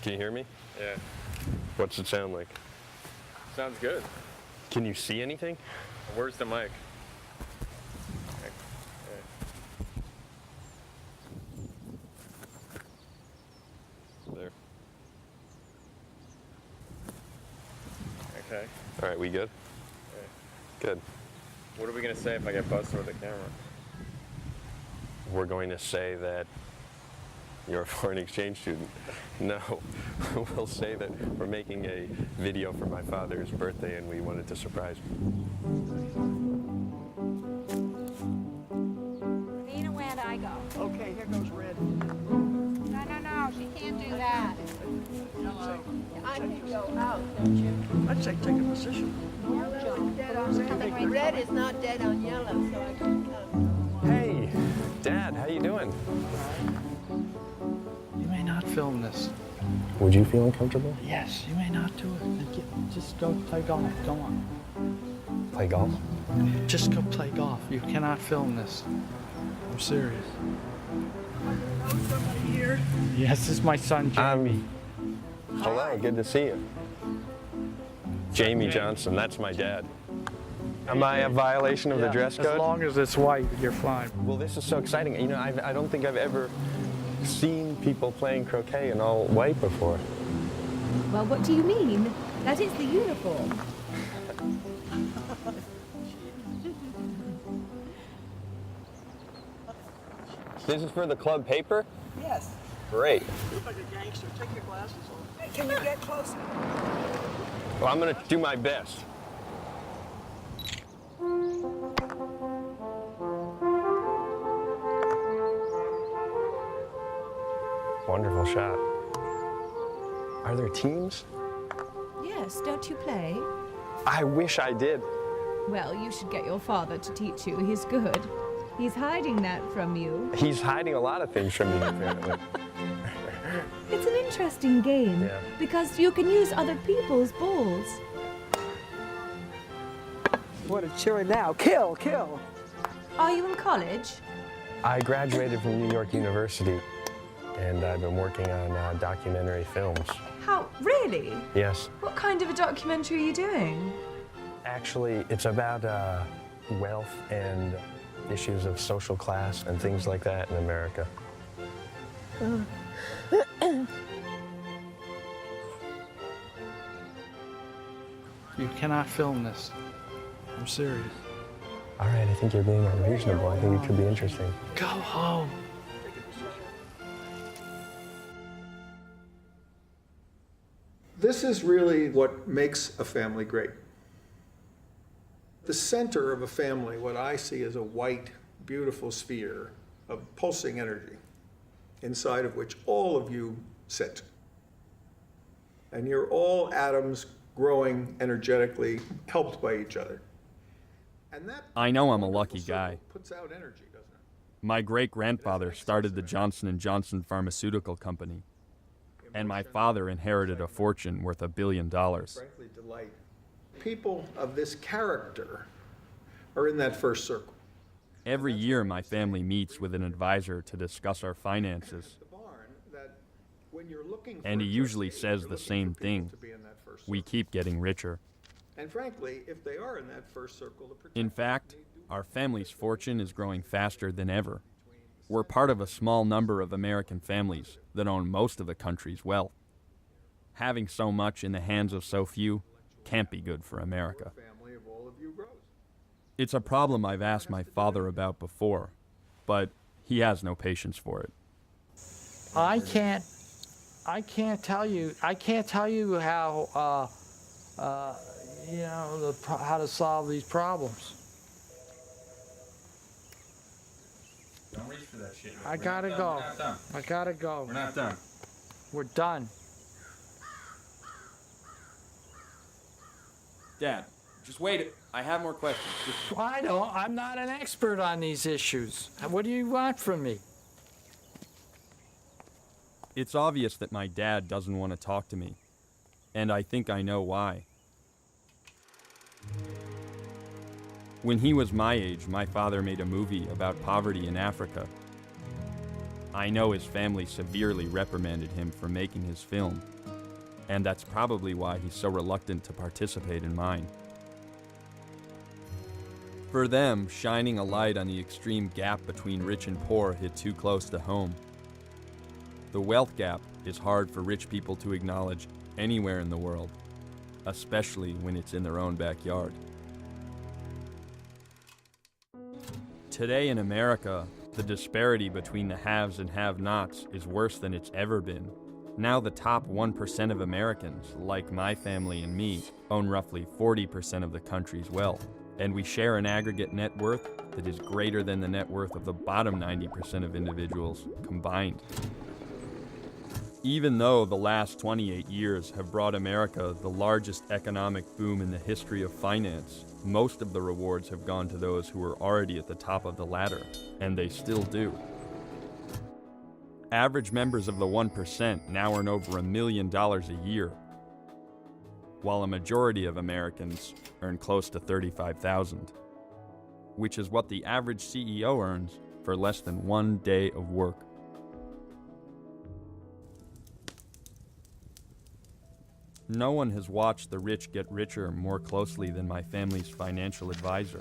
Can you hear me? Yeah. What's it sound like? Sounds good. Can you see anything? Where's the mic? There. Okay. All right, we good? Okay. Good. What are we gonna say if I get busted with a camera? We're going to say that you're a foreign exchange student. No, we'll say that we're making a video for my father's birthday and we wanted to surprise him. Nina, where'd I go? Okay, here goes red. No, she can't do that. I can go out, don't you? I'd say take a position. Yellow is dead on Coming red. right Red is not dead on yellow, so I can come. Hey, Dad, how you doing? You may not film this. Would you feel uncomfortable? Yes, you may not do it. Just go play golf. Go on. Play golf? Just go play golf. You cannot film this. I'm serious. Somebody here? Yes, this is my son, Jamie. Hello, good to see you. Jamie Johnson, that's my dad. Am I a violation of the dress code? As long as it's white, you're fine. Well, this is so exciting. You know, I don't think I've ever seen people playing croquet in all white before. Well, what do you mean? That is the uniform. This is for the club paper? Yes. Great. Look like a gangster. Take your glasses off. Hey, can you get closer? Well, I'm gonna do my best. Wonderful shot. Are there teams? Yes, don't you play? I wish I did. Well, you should get your father to teach you. He's good. He's hiding that from you. He's hiding a lot of things from me, apparently. It's an interesting game Yeah. because you can use other people's balls. What a cheer now. Kill, kill. Are you in college? I graduated from New York University, and I've been working on documentary films. How? Really? Yes. What kind of a documentary are you doing? Actually, it's about wealth and issues of social class and things like that in America. You cannot film this. I'm serious. All right, I think you're being unreasonable. I think it could be interesting. Go home. This is really what makes a family great. The center of a family, what I see is a white, beautiful sphere of pulsing energy, inside of which all of you sit. And you're all atoms growing energetically, helped by each other. And that I know I'm a wonderful lucky circle guy. puts out energy, doesn't it? My great-grandfather started the Johnson & Johnson Pharmaceutical Company, and my father inherited a fortune worth $1 billion. Frankly, delight. People of this character are in that first circle. Every year, my family meets with an advisor to discuss our finances, The barn, that when you're looking for and he a usually trustee, says you're the looking same for people thing. to be in that first We circle. keep getting richer. And frankly, if they are in that first circle, to protect In them, fact, they do our family's fortune is growing faster than ever. We're part of a small number of American families that own most of the country's wealth. Having so much in the hands of so few can't be good for America. family of all of you grows. It's a problem I've asked my father about before, but he has no patience for it. I can't tell you how, how to solve these problems. Don't reach for that shit. I gotta go. I gotta go. We're not done. We're done. Dad, just wait. I have more questions. I'm not an expert on these issues. What do you want from me? It's obvious that my dad doesn't want to talk to me, and I think I know why. When he was my age, my father made a movie about poverty in Africa. I know his family severely reprimanded him for making his film, and that's probably why he's so reluctant to participate in mine. For them, shining a light on the extreme gap between rich and poor hit too close to home. The wealth gap is hard for rich people to acknowledge anywhere in the world, especially when it's in their own backyard. Today in America, the disparity between the haves and have-nots is worse than it's ever been. Now the top 1% of Americans, like my family and me, own roughly 40% of the country's wealth, and we share an aggregate net worth that is greater than the net worth of the bottom 90% of individuals combined. Even though the last 28 years have brought America the largest economic boom in the history of finance, most of the rewards have gone to those who were already at the top of the ladder, and they still do. Average members of the 1% now earn over $1 million a year, while a majority of Americans earn close to $35,000, which is what the average CEO earns for less than 1 day of work. No one has watched the rich get richer more closely than my family's financial advisor,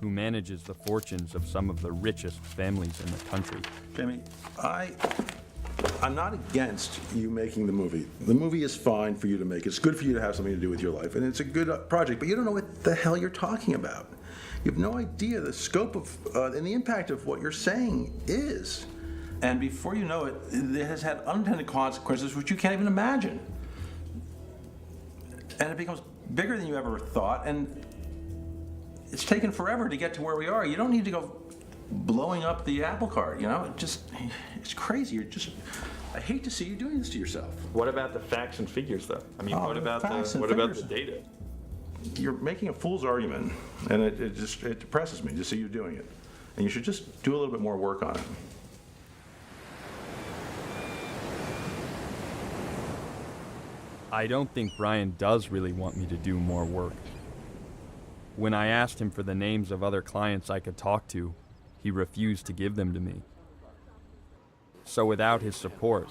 who manages the fortunes of some of the richest families in the country. Jamie, I'm not against you making the movie. The movie is fine for you to make. It's good for you to have something to do with your life, and it's a good project, but you don't know what the hell you're talking about. You have no idea the scope of and the impact of what you're saying is. And before you know it, it has had unintended consequences which you can't even imagine. And it becomes bigger than you ever thought, and it's taken forever to get to where we are. You don't need to go blowing up the apple cart, you know? It's crazy. I hate to see you doing this to yourself. What about the facts and figures, though? I mean, what about the data? You're making a fool's argument, and it depresses me to see you doing it. And you should just do a little bit more work on it. I don't think Brian does really want me to do more work. When I asked him for the names of other clients I could talk to, he refused to give them to me. So without his support,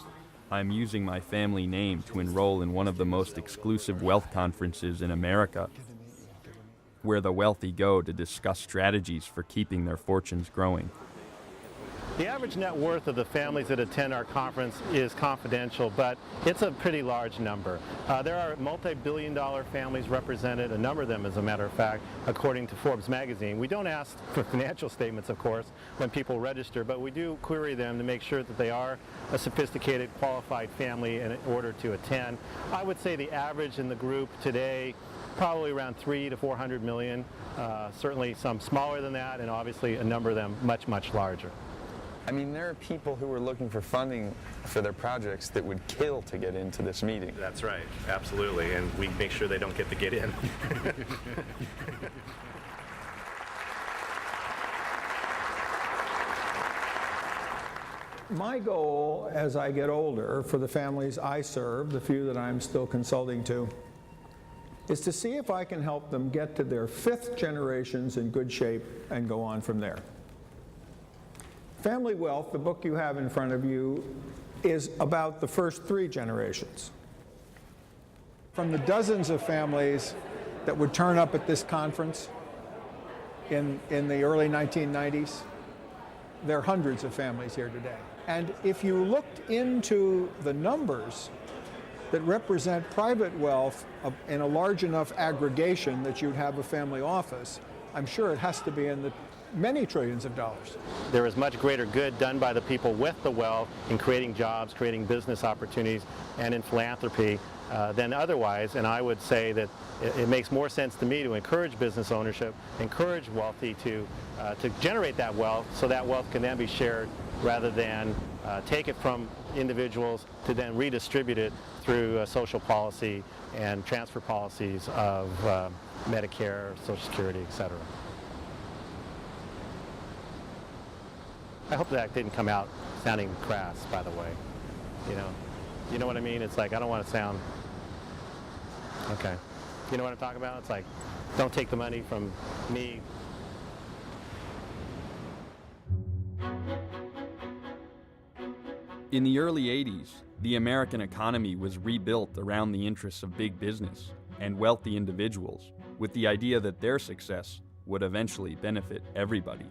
I'm using my family name to enroll in one of the most exclusive wealth conferences in America, where the wealthy go to discuss strategies for keeping their fortunes growing. The average net worth of the families that attend our conference is confidential, but it's a pretty large number. There are multi-billion-dollar families represented, a number of them as a matter of fact, according to Forbes magazine. We don't ask for financial statements, of course, when people register, but we do query them to make sure that they are a sophisticated, qualified family in order to attend. I would say the average in the group today, probably around 300 to 400 million, certainly some smaller than that, and obviously a number of them much, much larger. I mean, there are people who are looking for funding for their projects that would kill to get into this meeting. That's right, absolutely, and we make sure they don't get to get in. My goal as I get older for the families I serve, the few that I'm still consulting to, is to see if I can help them get to their 5th generations in good shape and go on from there. Family Wealth, the book you have in front of you, is about the first 3 generations. From the dozens of families that would turn up at this conference in the early 1990s, there are hundreds of families here today. And if you looked into the numbers that represent private wealth in a large enough aggregation that you'd have a family office, I'm sure it has to be in the many trillions of dollars. There is much greater good done by the people with the wealth in creating jobs, creating business opportunities, and in philanthropy than otherwise. And I would say that it makes more sense to me to encourage business ownership, encourage wealthy to generate that wealth so that wealth can then be shared rather than take it from individuals to then redistribute it through social policy and transfer policies of Medicare, Social Security, etc. I hope that didn't come out sounding crass, by the way. You know what I mean? It's like, I don't want to sound, okay. You know what I'm talking about? It's like, don't take the money from me. In the early 80s, the American economy was rebuilt around the interests of big business and wealthy individuals, with the idea that their success would eventually benefit everybody.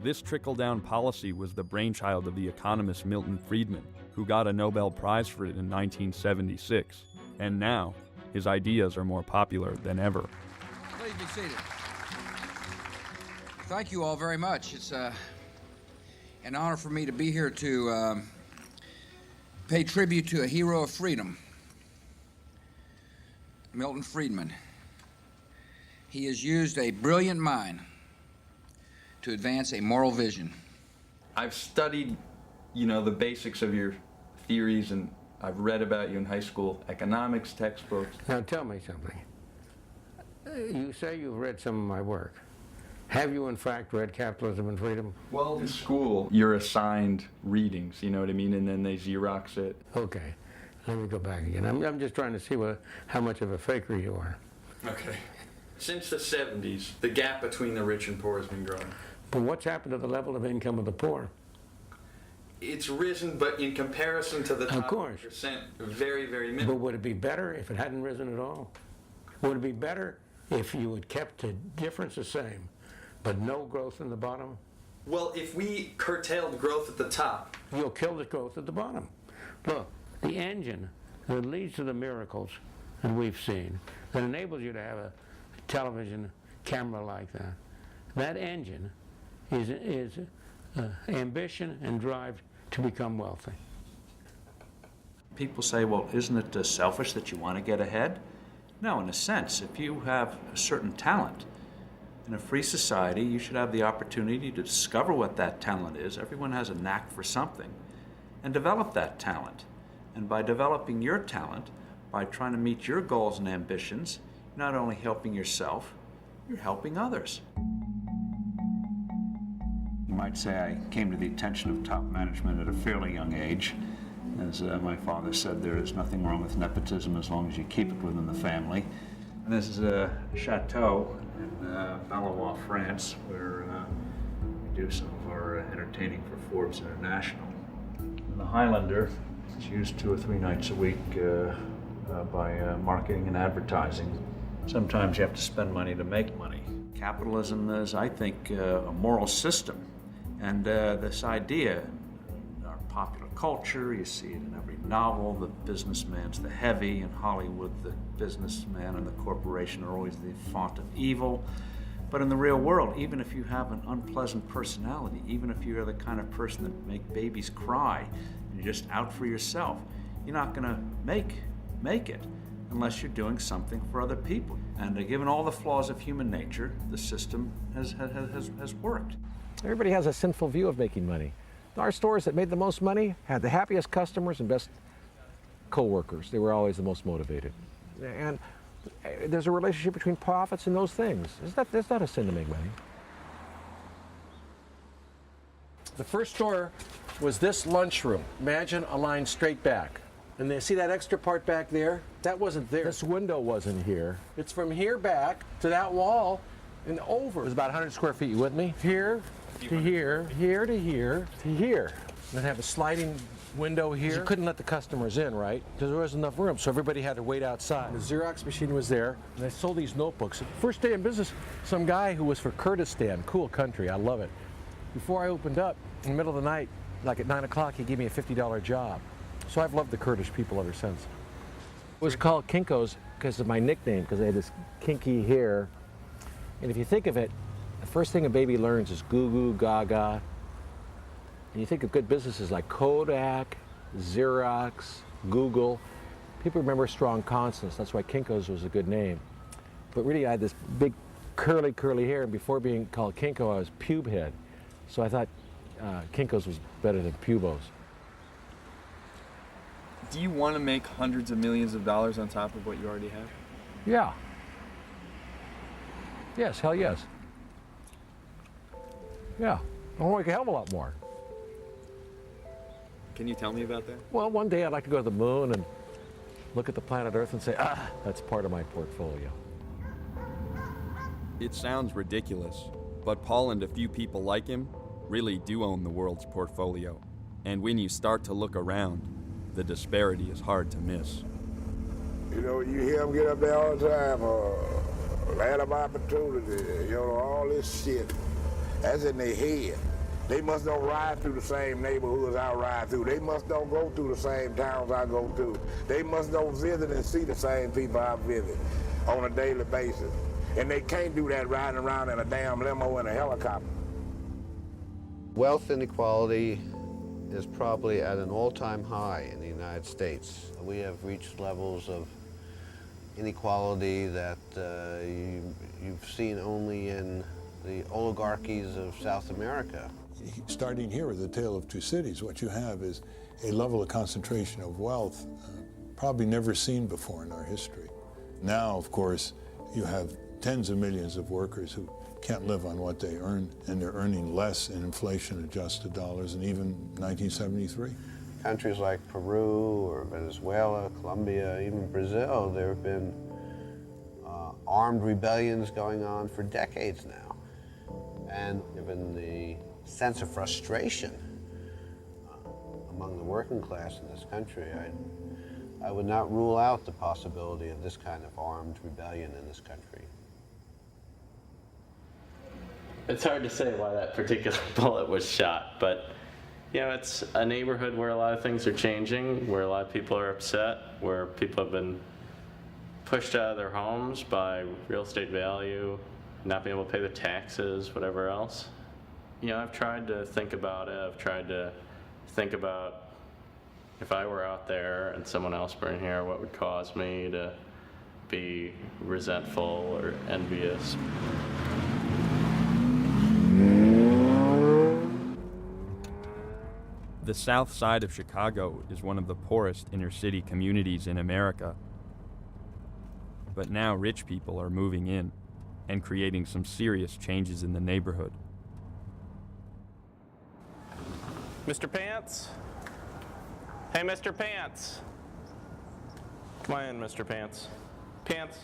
This trickle-down policy was the brainchild of the economist Milton Friedman, who got a Nobel Prize for it in 1976, and now his ideas are more popular than ever. Please be seated. Thank you all very much. It's an honor for me to be here to pay tribute to a hero of freedom, Milton Friedman. He has used a brilliant mind to advance a moral vision. I've studied, the basics of your theories, and I've read about you in high school economics textbooks. Now tell me something. You say you've read some of my work. Have you in fact read Capitalism and Freedom? Well, in school, you're assigned readings, you know what I mean, and then they Xerox it. Okay, let me go back again. I'm just trying to see how much of a faker you are. Okay. Since the 70s, the gap between the rich and poor has been growing. But what's happened to the level of income of the poor? It's risen, but in comparison to the top of course. percent, very, very minimal. But would it be better if it hadn't risen at all? Would it be better if you had kept the difference the same, but no growth in the bottom? Well, if we curtailed growth at the top, you'll kill the growth at the bottom. Look, the engine that leads to the miracles that we've seen, that enables you to have a television camera like that, that engine is ambition and drive to become wealthy. People say, well, isn't it selfish that you want to get ahead? No, in a sense, if you have a certain talent, in a free society, you should have the opportunity to discover what that talent is. Everyone has a knack for something, and develop that talent. And by developing your talent, by trying to meet your goals and ambitions, you're not only helping yourself, you're helping others. You might say I came to the attention of top management at a fairly young age. As my father said, there is nothing wrong with nepotism as long as you keep it within the family. And this is a chateau in Valois, France, where we do some of our entertaining for Forbes International. And the Highlander is used 2 or 3 nights a week by marketing and advertising. Sometimes you have to spend money to make money. Capitalism is, I think, a moral system. And this idea in our popular culture, you see it in every novel, the businessman's the heavy. In Hollywood, the businessman and the corporation are always the font of evil. But in the real world, even if you have an unpleasant personality, even if you're the kind of person that make babies cry, and you're just out for yourself, you're not going to make it unless you're doing something for other people. And given all the flaws of human nature, the system has worked. Everybody has a sinful view of making money. Our stores that made the most money had the happiest customers and best co-workers. They were always the most motivated. And there's a relationship between profits and those things. It's not a sin to make money. The first store was this lunchroom. Imagine a line straight back. And they see that extra part back there? That wasn't there. This window wasn't here. It's from here back to that wall and over. It was about 100 square feet. You with me? Here to here, here to here to here. And then have a sliding window here. You couldn't let the customers in, right? Because there wasn't enough room, so everybody had to wait outside. The Xerox machine was there, and I sold these notebooks. First day in business, some guy who was for Kurdistan, cool country, I love it. Before I opened up, in the middle of the night, like at 9 o'clock, he gave me a $50 job. So I've loved the Kurdish people ever since. It was called Kinko's because of my nickname, because I had this kinky hair. And if you think of it, the first thing a baby learns is goo goo gaga. And you think of good businesses like Kodak, Xerox, Google. People remember strong consonants. That's why Kinko's was a good name. But really, I had this big curly hair, and before being called Kinko, I was pube head. So I thought Kinko's was better than Pubos. Do you want to make hundreds of millions of dollars on top of what you already have? Yeah. Yes, hell yes. Yeah, I want to make a hell of a lot more. Can you tell me about that? Well, one day I'd like to go to the moon and look at the planet Earth and say, that's part of my portfolio. It sounds ridiculous, but Paul and a few people like him really do own the world's portfolio. And when you start to look around, the disparity is hard to miss. You know, you hear them get up there all the time, land of opportunity, you know, all this shit. That's in their head. They must don't ride through the same neighborhoods I ride through. They must don't go through the same towns I go through. They must don't visit and see the same people I visit on a daily basis. And they can't do that riding around in a damn limo and a helicopter. Wealth inequality is probably at an all-time high in the United States. We have reached levels of inequality that you've seen only in the oligarchies of South America. Starting here with the Tale of Two Cities, what you have is a level of concentration of wealth probably never seen before in our history. Now, of course, you have tens of millions of workers who can't live on what they earn, and they're earning less in inflation-adjusted dollars than even 1973. Countries like Peru or Venezuela, Colombia, even Brazil, there have been armed rebellions going on for decades now. And given the sense of frustration among the working class in this country, I would not rule out the possibility of this kind of armed rebellion in this country. It's hard to say why that particular bullet was shot, but you know, it's a neighborhood where a lot of things are changing, where a lot of people are upset, where people have been pushed out of their homes by real estate value, not being able to pay their taxes, whatever else. You know, I've tried to think about it. I've tried to think about if I were out there and someone else were in here, what would cause me to be resentful or envious. The south side of Chicago is one of the poorest inner-city communities in America. But now rich people are moving in and creating some serious changes in the neighborhood. Mr. Pants? Hey, Mr. Pants. Come on in, Mr. Pants. Pants.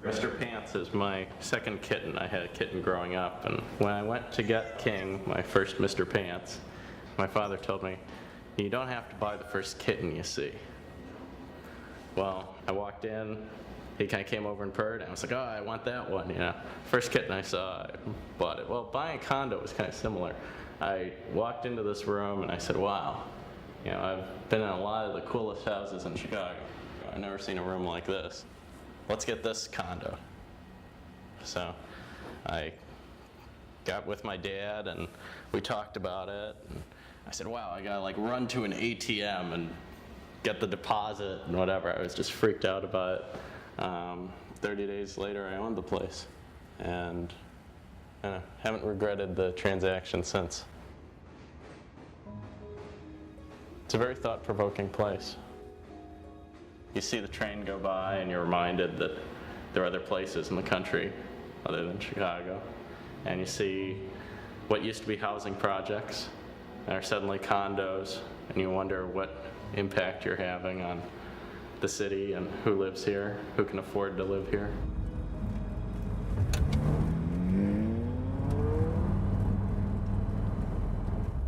Mr. Pants is my second kitten. I had a kitten growing up, and when I went to get King, my first Mr. Pants, my father told me, you don't have to buy the first kitten you see. Well, I walked in, he kind of came over and purred, and I was like, oh, I want that one, you know. First kitten I saw, I bought it. Well, buying a condo was kind of similar. I walked into this room and I said, wow, you know, I've been in a lot of the coolest houses in Chicago. I've never seen a room like this. Let's get this condo. So I got with my dad and we talked about it. And I said, wow, I gotta like run to an ATM and get the deposit and whatever. I was just freaked out about it. 30 days later, I owned the place. And I haven't regretted the transaction since. It's a very thought-provoking place. You see the train go by and you're reminded that there are other places in the country other than Chicago. And you see what used to be housing projects are suddenly condos, and you wonder what impact you're having on the city and who lives here, who can afford to live here.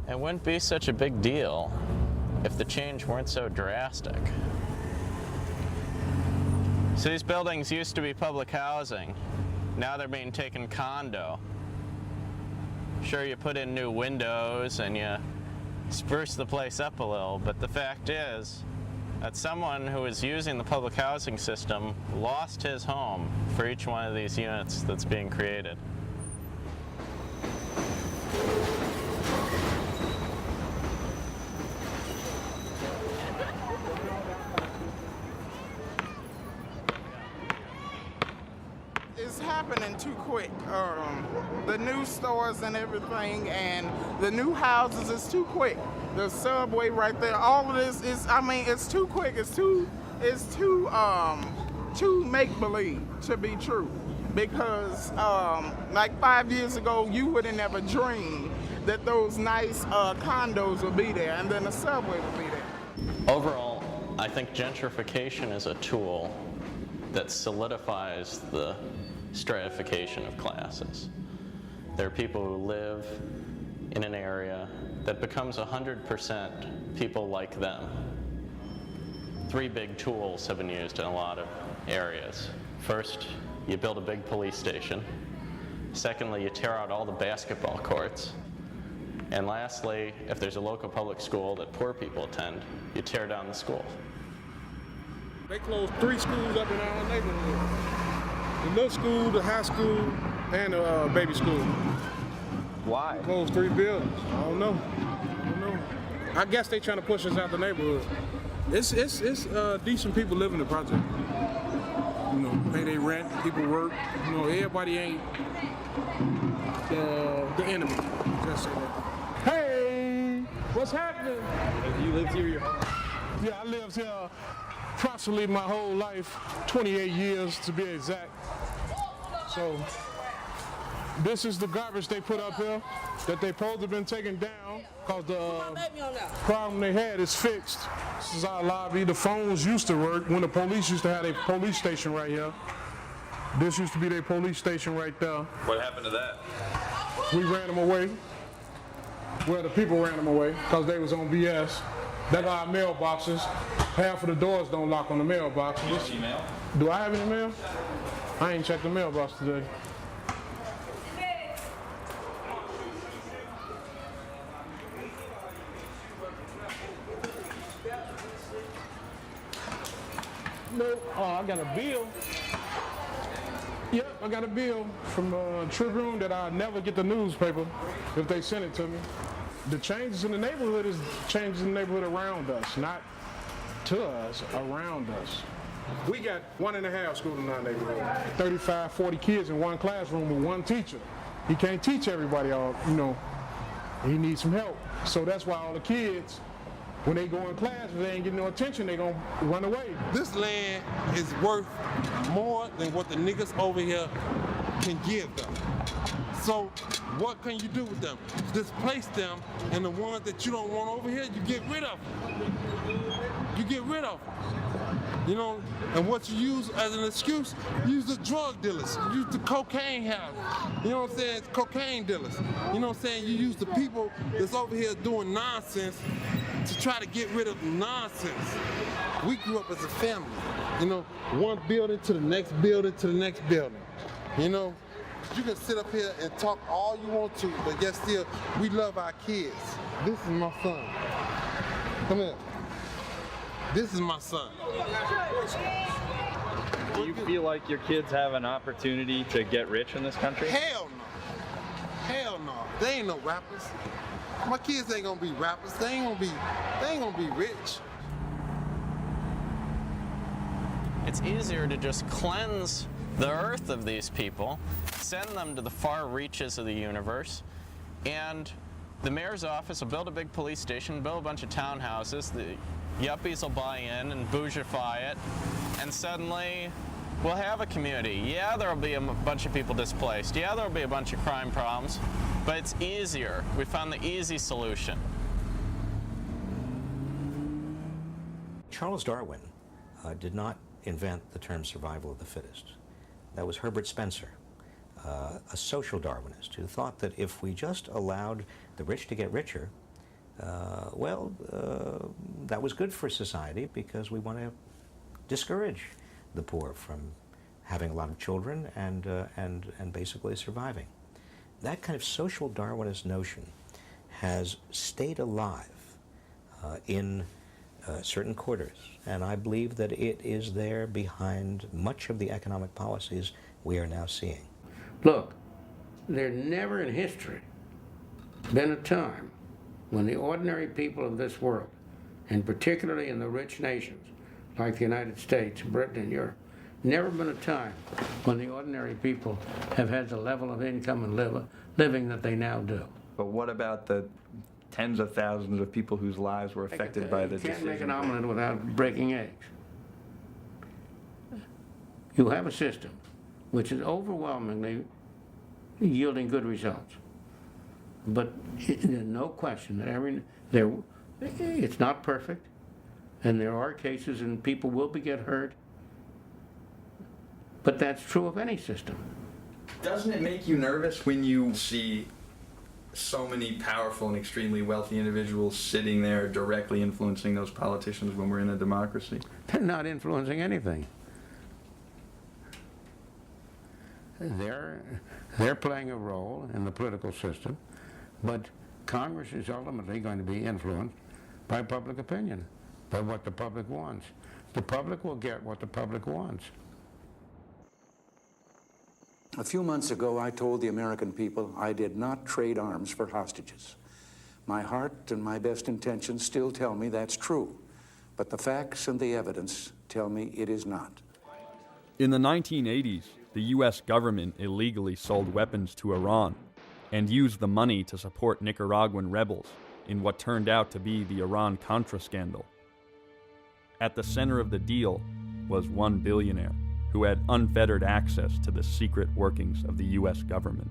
It wouldn't be such a big deal if the change weren't so drastic. So these buildings used to be public housing. Now they're being taken condo. Sure, you put in new windows and you spruce the place up a little, but the fact is that someone who is using the public housing system lost his home for each one of these units that's being created. It's happening too quick. The new stores and everything, and the new houses is too quick. The subway right there, all of this is, I mean, it's too quick. It's too make-believe to be true. Because like 5 years ago, you would have never dreamed that those nice condos would be there, and then the subway would be there. Overall, I think gentrification is a tool that solidifies the stratification of classes. There are people who live in an area that becomes 100% people like them. 3 big tools have been used in a lot of areas. First, you build a big police station. Secondly, you tear out all the basketball courts. And lastly, if there's a local public school that poor people attend, you tear down the school. They closed 3 schools up in our neighborhood. The middle school, the high school, and the baby school. Why? They closed 3 buildings. I don't know. I guess they trying to push us out the neighborhood. It's decent people living in the project. You know, pay their rent, people work. You know, everybody ain't the enemy. Just say that. Hey, what's happening? You lived here Yeah, I lived here approximately my whole life, 28 years to be exact. So this is the garbage they put up here that they supposed to have been taken down because the problem they had is fixed. This is our lobby. The phones used to work when the police used to have a police station right here. This used to be their police station right there. What happened to that? We ran them away. Well, the people ran them away because they was on BS. That's our mailboxes. Half of the doors don't lock on the mailboxes. You have email? Do I have any mail? I ain't checked the mailbox today. No, I got a bill. Yep, I got a bill from Tribune that I'll never get the newspaper if they send it to me. The changes in the neighborhood is changes in the neighborhood around us, not to us, around us. We got 1.5 schools in our neighborhood. 35, 40 kids in one classroom with one teacher. He can't teach everybody all, you know. He needs some help. So that's why all the kids, when they go in class, if they ain't getting no attention, they gonna run away. This land is worth more than what the niggas over here can give them. So what can you do with them? Displace them, and the ones that you don't want over here, you get rid of them. You get rid of them. You know, and what you use as an excuse, use the drug dealers, use the cocaine house. You know what I'm saying? Cocaine dealers. You know what I'm saying? You use the people that's over here doing nonsense to try to get rid of nonsense. We grew up as a family. You know, one building to the next building to the next building. You know, you can sit up here and talk all you want to, but yet still, we love our kids. This is my son. Come here. This is my son. Do you feel like your kids have an opportunity to get rich in this country? Hell no. Hell no. They ain't no rappers. My kids ain't gonna be rappers. They ain't gonna be rich. It's easier to just cleanse the earth of these people, send them to the far reaches of the universe, and the mayor's office will build a big police station, build a bunch of townhouses, the yuppies will buy in and bougify it, and suddenly we'll have a community. Yeah, there'll be a bunch of people displaced. Yeah, there'll be a bunch of crime problems, but it's easier. We found the easy solution. Charles Darwin did not invent the term survival of the fittest. That was Herbert Spencer, a social Darwinist who thought that if we just allowed the rich to get richer, that was good for society because we want to discourage the poor from having a lot of children and basically surviving. That kind of social Darwinist notion has stayed alive in certain quarters, and I believe that it is there behind much of the economic policies we are now seeing. Look, there never in history been a time when the ordinary people of this world, and particularly in the rich nations like the United States, Britain, and Europe, never been a time when the ordinary people have had the level of income and living that they now do. But what about the tens of thousands of people whose lives were affected by the decision? You can't make an decision? omelet without breaking eggs. You have a system which is overwhelmingly yielding good results. But there's no question that it's not perfect, and there are cases and people will get hurt, but that's true of any system. Doesn't it make you nervous when you see so many powerful and extremely wealthy individuals sitting there directly influencing those politicians when we're in a democracy? They're not influencing anything. They're playing a role in the political system, but Congress is ultimately going to be influenced by public opinion, by what the public wants. The public will get what the public wants. A few months ago, I told the American people I did not trade arms for hostages. My heart and my best intentions still tell me that's true, but the facts and the evidence tell me it is not. In the 1980s, the U.S. government illegally sold weapons to Iran and used the money to support Nicaraguan rebels in what turned out to be the Iran-Contra scandal. At the center of the deal was one billionaire who had unfettered access to the secret workings of the U.S. government.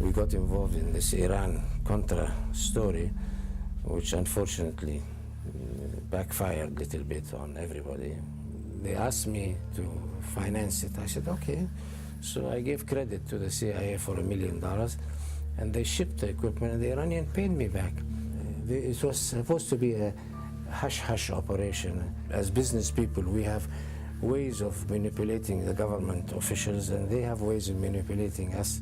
We got involved in this Iran-Contra story, which unfortunately backfired a little bit on everybody. They asked me to finance it. I said, okay. So I gave credit to the CIA for $1 million, and they shipped the equipment, and the Iranian paid me back. It was supposed to be a hush-hush operation. As business people, we have ways of manipulating the government officials, and they have ways of manipulating us.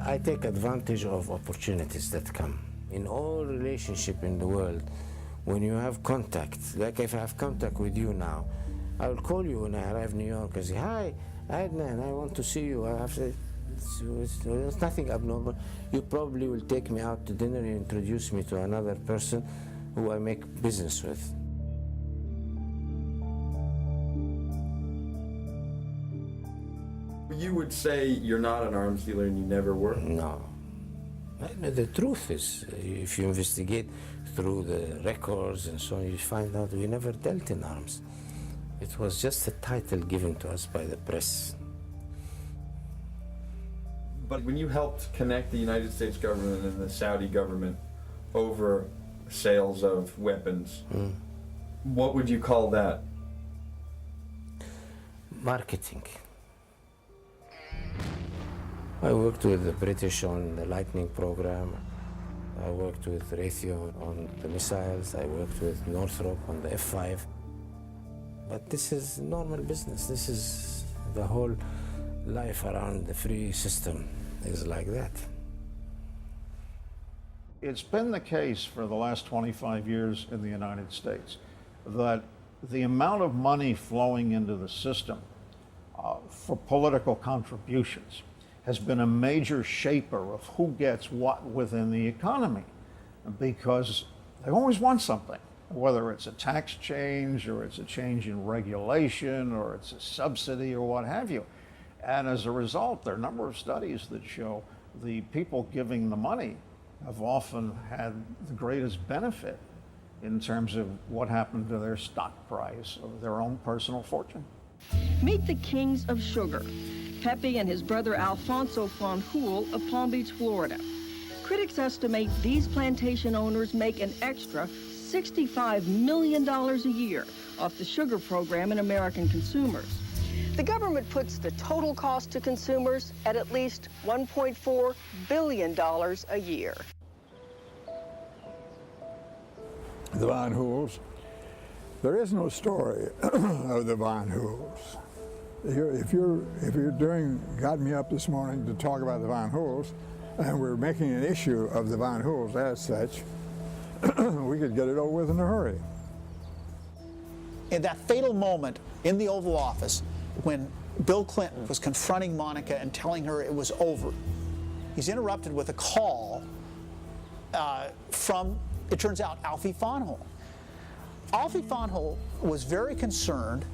I take advantage of opportunities that come. In all relationship in the world, when you have contact, like if I have contact with you now, I'll call you when I arrive in New York and say, hi, Adnan, I want to see you. I have to, it's nothing abnormal. You probably will take me out to dinner and introduce me to another person who I make business with. You would say you're not an arms dealer and you never were? No. The truth is, if you investigate through the records and so on, you find out we never dealt in arms. It was just a title given to us by the press. But when you helped connect the United States government and the Saudi government over sales of weapons, what would you call that? Marketing. I worked with the British on the Lightning program. I worked with Raytheon on the missiles. I worked with Northrop on the F-5. But this is normal business. This is the whole life around the free system is like that. It's been the case for the last 25 years in the United States that the amount of money flowing into the system for political contributions has been a major shaper of who gets what within the economy, because they always want something, whether it's a tax change or it's a change in regulation or it's a subsidy or what have you. And as a result, there are a number of studies that show the people giving the money have often had the greatest benefit in terms of what happened to their stock price or their own personal fortune. Meet the kings of sugar, Pepe and his brother Alfonso Fanjul of Palm Beach, Florida. Critics estimate these plantation owners make an extra $65 million a year off the sugar program in American consumers. The government puts the total cost to consumers at least $1.4 billion a year. The Fanjuls. There is no story of the Fanjuls. If you're got me up this morning to talk about the Fanjuls, and we're making an issue of the Fanjuls as such, we could get it over with in a hurry. In that fatal moment in the Oval Office, when Bill Clinton was confronting Monica and telling her it was over, he's interrupted with a call from, it turns out, Alfie Fanjul. Alfie Fanjul was very concerned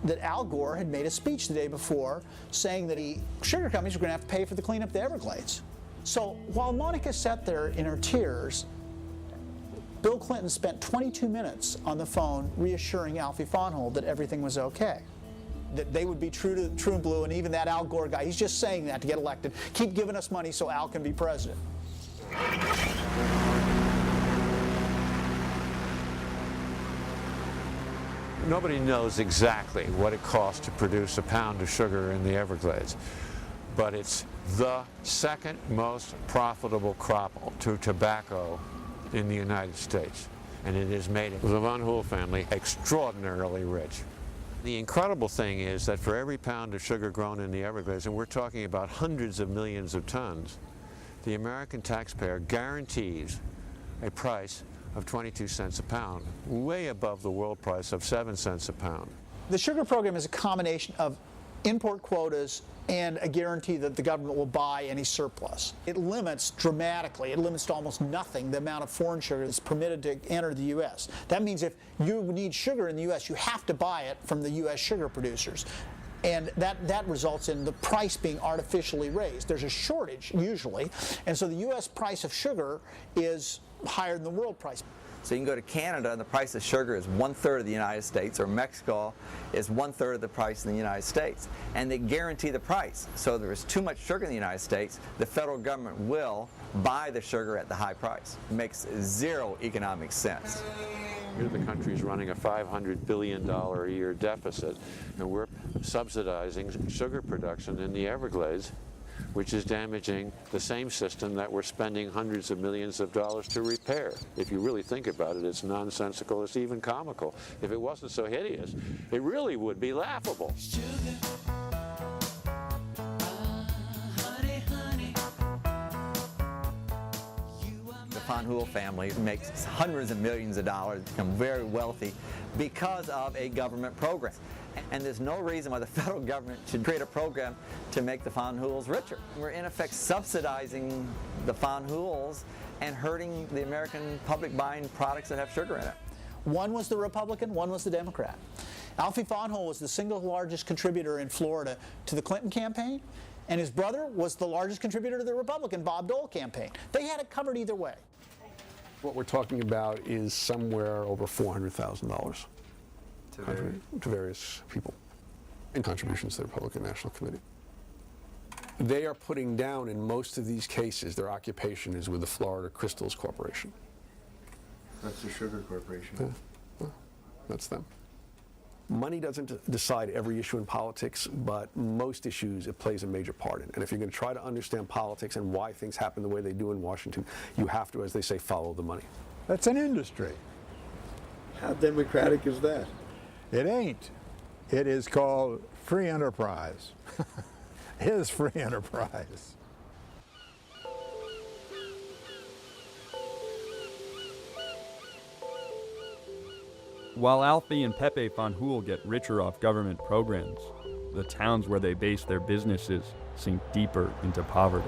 that Al Gore had made a speech the day before saying that sugar companies were going to have to pay for the cleanup of the Everglades. So while Monica sat there in her tears, Bill Clinton spent 22 minutes on the phone reassuring Alfie Fanjul that everything was okay, that they would be true and blue, and even that Al Gore guy, he's just saying that to get elected. Keep giving us money so Al can be president. Nobody knows exactly what it costs to produce a pound of sugar in the Everglades, but it's the second most profitable crop to tobacco in the United States, and it has made the Van Hool family extraordinarily rich. The incredible thing is that for every pound of sugar grown in the Everglades, and we're talking about hundreds of millions of tons, the American taxpayer guarantees a price of 22 cents a pound, way above the world price of 7 cents a pound. The sugar program is a combination of import quotas and a guarantee that the government will buy any surplus. It limits dramatically, it limits to almost nothing the amount of foreign sugar that's permitted to enter the U.S. That means if you need sugar in the U.S., you have to buy it from the U.S. sugar producers. And that results in the price being artificially raised. There's a shortage, usually, and so the U.S. price of sugar is higher than the world price. So you can go to Canada and the price of sugar is 1/3 of the United States, or Mexico is 1/3 of the price in the United States. And they guarantee the price. So if there is too much sugar in the United States, the federal government will buy the sugar at the high price. It makes zero economic sense. Here the country's running a $500 billion a year deficit, and we're subsidizing sugar production in the Everglades, which is damaging the same system that we're spending hundreds of millions of dollars to repair. If you really think about it, it's nonsensical, it's even comical. If it wasn't so hideous, it really would be laughable. The Van Hool family makes hundreds of millions of dollars, become very wealthy because of a government program. And there's no reason why the federal government should create a program to make the Van Hools richer. We're in effect subsidizing the Van Hools and hurting the American public buying products that have sugar in it. One was the Republican, one was the Democrat. Alfie Van Hool was the single largest contributor in Florida to the Clinton campaign, and his brother was the largest contributor to the Republican Bob Dole campaign. They had it covered either way. What we're talking about is somewhere over $400,000 to various people in contributions to the Republican National Committee. They are putting down, in most of these cases, their occupation is with the Florida Crystals Corporation. That's the Sugar Corporation. Yeah. Well, that's them. Money doesn't decide every issue in politics, but most issues it plays a major part in. And if you're going to try to understand politics and why things happen the way they do in Washington, you have to, as they say, follow the money. That's an industry. How democratic is that? It ain't. It is called free enterprise. It is free enterprise. While Alfie and Pepe Van Hool get richer off government programs, the towns where they base their businesses sink deeper into poverty.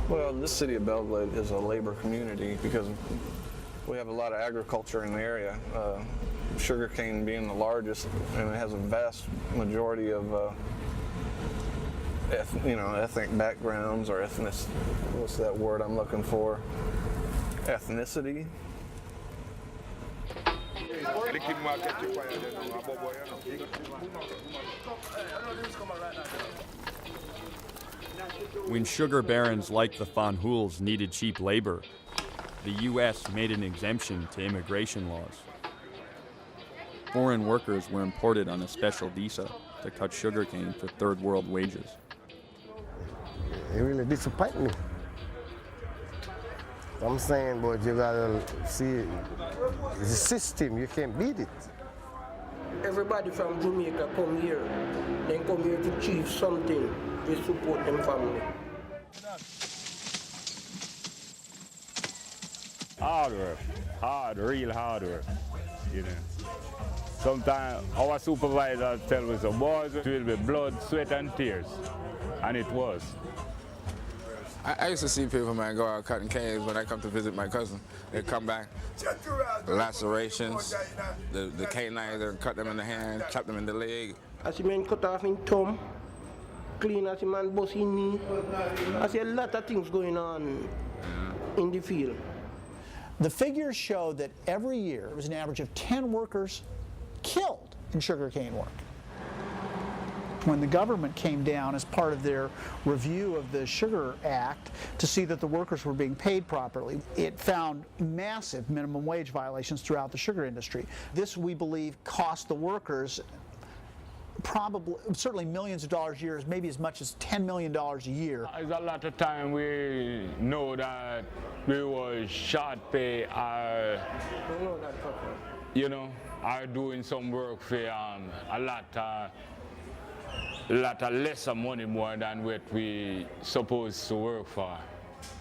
Well, this city of Belgrade is a labor community because we have a lot of agriculture in the area. Sugarcane being the largest, and it has a vast majority of ethnic backgrounds, or what's that word I'm looking for? Ethnicity. When sugar barons like the Van Hools needed cheap labor, the U.S. made an exemption to immigration laws. Foreign workers were imported on a special visa to cut sugarcane for third world wages. It really disappoints me. I'm saying, but you gotta see it. It's a system, you can't beat it. Everybody from Jamaica come here. They come here to achieve something to support them family. Hard, real hard work, you know. Sometimes our supervisor tell us, boys, it will be blood, sweat, and tears, and it was. I used to see people, man, go out cutting canes when I come to visit my cousin. They come back, lacerations, the canines, they cut them in the hand, chop them in the leg. As a man cut off his thumb, clean as a man bust his knee. I see a lot of things going on in the field. The figures show that every year there was an average of 10 workers killed in sugarcane work. when the government came down as part of their review of the Sugar Act to see that the workers were being paid properly, it found massive minimum wage violations throughout the sugar industry. This, we believe, cost the workers probably, certainly millions of dollars a year, maybe as much as $10 million a year. There's a lot of time we know that we was short pay or, you know, are doing some work for a lot of lesser money more than what we supposed to work for,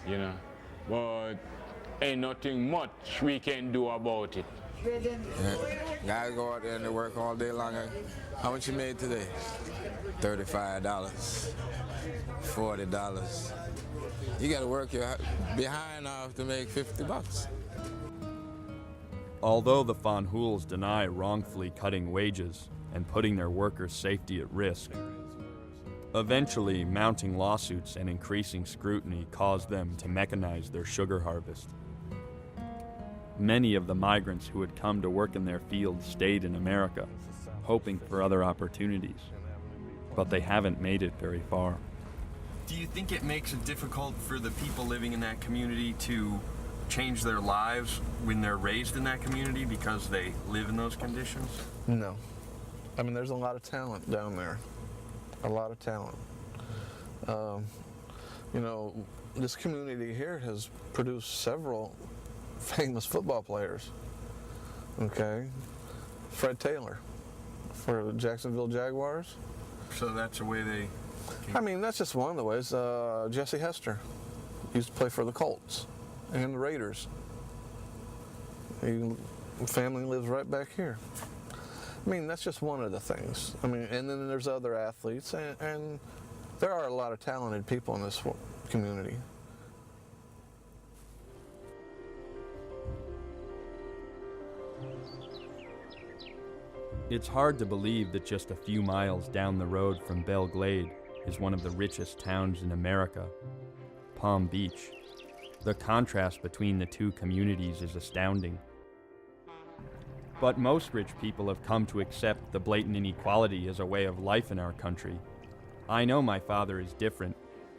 you know. But ain't nothing much we can do about it. Yeah. Guys go out there and they work all day long. How much you made today? $35, $40. You got to work your behind off to make $50. Although the Van Hoels deny wrongfully cutting wages and putting their workers' safety at risk, eventually mounting lawsuits and increasing scrutiny caused them to mechanize their sugar harvest. Many of the migrants who had come to work in their fields stayed in America, hoping for other opportunities, but they haven't made it very far. Do you think it makes it difficult for the people living in that community to change their lives when they're raised in that community because they live in those conditions? No. I mean, there's a lot of talent down there. A lot of talent. You know, this community here has produced several famous football players. Okay? Fred Taylor for the Jacksonville Jaguars. So that's the way they... I mean, that's just one of the ways. Jesse Hester used to play for the Colts and the Raiders. His family lives right back here. I mean, that's just one of the things. I mean, and then there's other athletes, and there are a lot of talented people in this community. It's hard to believe that just a few miles down the road from Belle Glade is one of the richest towns in America, Palm Beach. The contrast between the two communities is astounding. But most rich people have come to accept the blatant inequality as a way of life in our country. I know my father is different.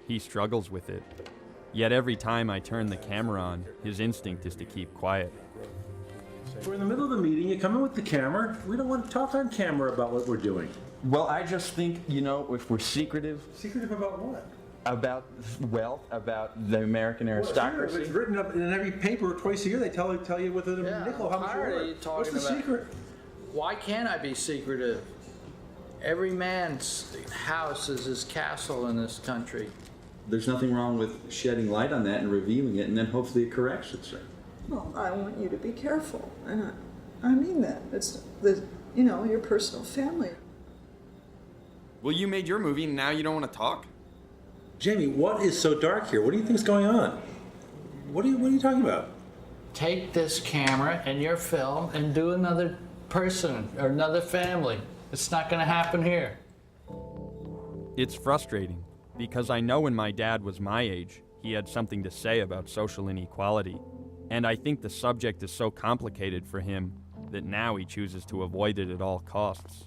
He struggles with it. Yet every time I turn the camera on, his instinct is to keep quiet. We're in the middle of the meeting, you come in with the camera. We don't want to talk on camera about what we're doing. Well, I just think, you know, if we're secretive... Secretive about what? About wealth, about the American aristocracy. It's written up in every paper twice a year. They tell you with a nickel how much tired you're of you worth. talking What's the about- secret? Why can't I be secretive? Every man's house is his castle in this country. There's nothing wrong with shedding light on that and reviewing it, and then hopefully it corrects itself. Well, I want you to be careful, and I mean that. It's your personal family. Well, you made your movie, and now you don't want to talk? Jamie, what is so dark here? What do you think's going on? What are you talking about? Take this camera and your film and do another person or another family. It's not going to happen here. It's frustrating, because I know when my dad was my age, he had something to say about social inequality. And I think the subject is so complicated for him that now he chooses to avoid it at all costs.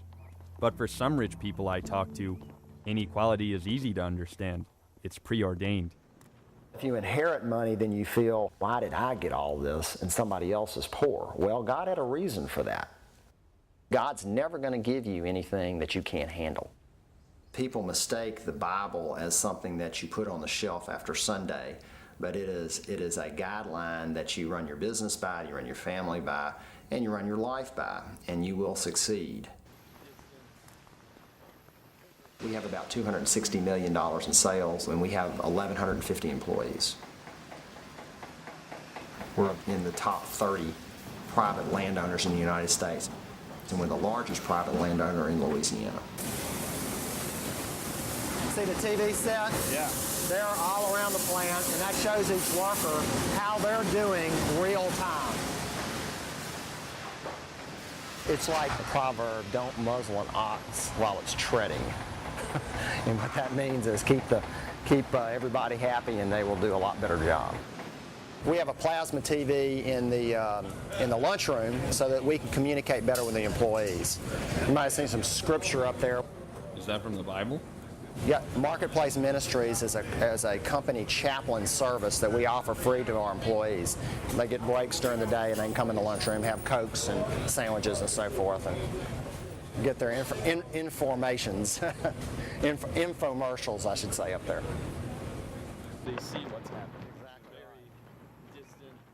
But for some rich people I talk to, inequality is easy to understand. It's preordained. If you inherit money, then you feel, why did I get all this and somebody else is poor? Well, God had a reason for that. God's never going to give you anything that you can't handle. People mistake the Bible as something that you put on the shelf after Sunday, but it is a guideline that you run your business by, you run your family by, and you run your life by, and you will succeed. We have about $260 million in sales, and we have 1,150 employees. We're in the top 30 private landowners in the United States, and we're the largest private landowner in Louisiana. See the TV set? Yeah. They're all around the plant, and that shows each worker how they're doing real time. It's like the proverb, don't muzzle an ox while it's treading. And what that means is keep everybody happy, and they will do a lot better job. We have a plasma TV in the lunchroom so that we can communicate better with the employees. You might have seen some scripture up there. Is that from the Bible? Yeah, Marketplace Ministries is a company chaplain service that we offer free to our employees. They get breaks during the day and they can come in the lunchroom, have Cokes and sandwiches and so forth, and get their informations, infomercials, I should say, up there. They see what's happening.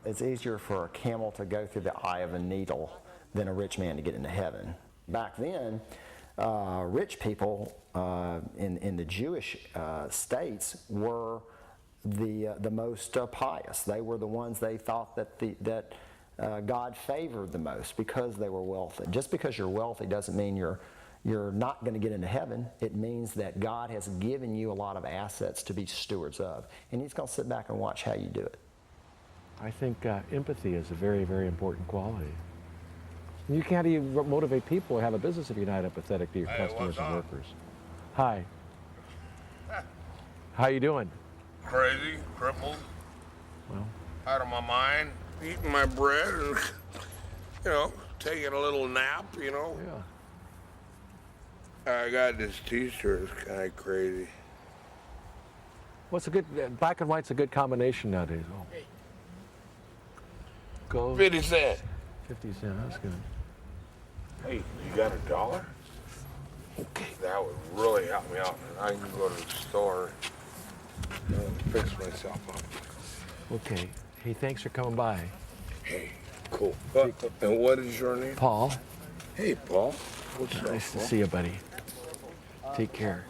It's easier for a camel to go through the eye of a needle than a rich man to get into heaven. Back then, rich people in the Jewish states were the most pious. They were the ones they thought that God favored the most because they were wealthy. Just because you're wealthy doesn't mean you're not going to get into heaven. It means that God has given you a lot of assets to be stewards of, and He's going to sit back and watch how you do it. I think empathy is a very, very important quality. You can't even motivate people or have a business if you're not empathetic to your customers and workers. Hi. How you doing? Crazy, crippled, Well, out of my mind, eating my bread and, taking a little nap, Yeah. I got this t-shirt, it's kind of crazy. What's a good, black and white's a good combination nowadays. Oh. Go. 50 cents. 50 cents, that's good. Hey, you got $1? Okay. That would really help me out. I can go to the store and fix myself up. Okay. Hey, thanks for coming by. Hey, cool. And what is your name? Paul. Hey, Paul. What's up, Nice to Paul? see you, buddy. Take care.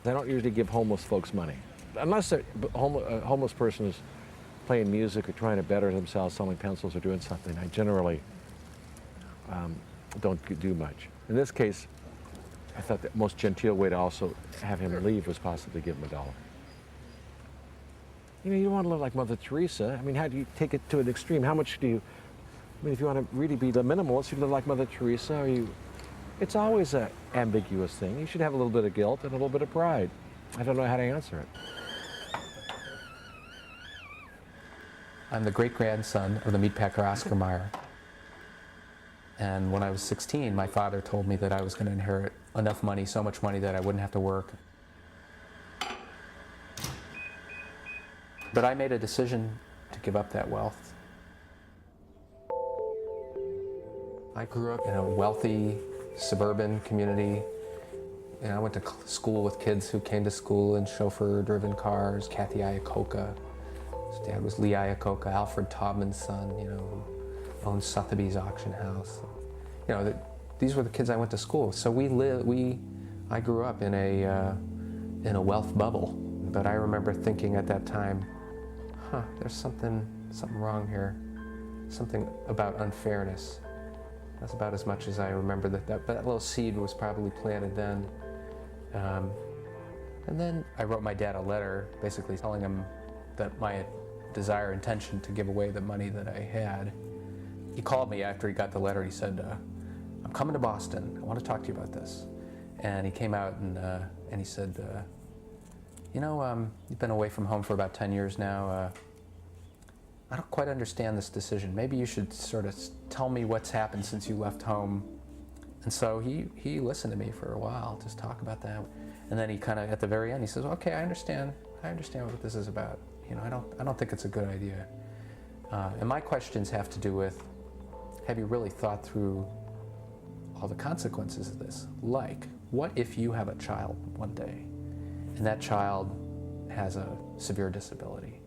I don't usually give homeless folks money. Unless a homeless person is playing music or trying to better themselves, selling pencils or doing something, I generally don't do much. In this case, I thought the most genteel way to also have him leave was possibly give him $1. You don't want to live like Mother Teresa. I mean, how do you take it to an extreme? How much do you, if you want to really be the minimalist, you live like Mother Teresa, or it's always an ambiguous thing. You should have a little bit of guilt and a little bit of pride. I don't know how to answer it. I'm the great-grandson of the meatpacker Oscar Mayer. And when I was 16, my father told me that I was going to inherit enough money, so much money that I wouldn't have to work. But I made a decision to give up that wealth. I grew up in a wealthy suburban community. And I went to school with kids who came to school in chauffeur-driven cars. Kathy Iacocca. His dad was Lee Iacocca, Alfred Taubman's son, who owned Sotheby's auction house. These were the kids I went to school with. So I grew up in a wealth bubble. But I remember thinking at that time, there's something wrong here. Something about unfairness. That's about as much as I remember that little seed was probably planted then. And then I wrote my dad a letter basically telling him that my intention to give away the money that I had. He called me after he got the letter. He said, I'm coming to Boston. I want to talk to you about this. And he came out and he said, you've been away from home for about 10 years now. I don't quite understand this decision. Maybe you should sort of tell me what's happened since you left home. And so he listened to me for a while, just talk about that. And then he kind of, at the very end, he says, okay, I understand what this is about. I don't think it's a good idea. And my questions have to do with, have you really thought through all the consequences of this? Like, what if you have a child one day, and that child has a severe disability?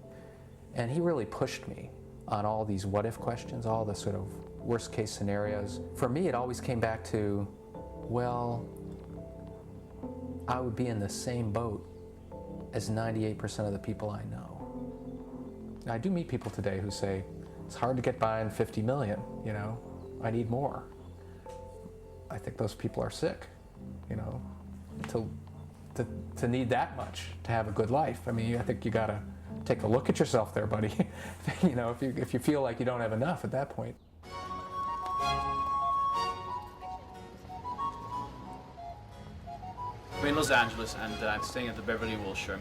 And he really pushed me on all these what if questions, all the sort of worst case scenarios. For me, it always came back to, well, I would be in the same boat as 98% of the people I know. I do meet people today who say, it's hard to get by on 50 million, I need more. I think those people are sick, to need that much to have a good life. I mean, I think you gotta take a look at yourself there, buddy. If you feel like you don't have enough at that point. I'm in Los Angeles and I'm staying at the Beverly Wilshire.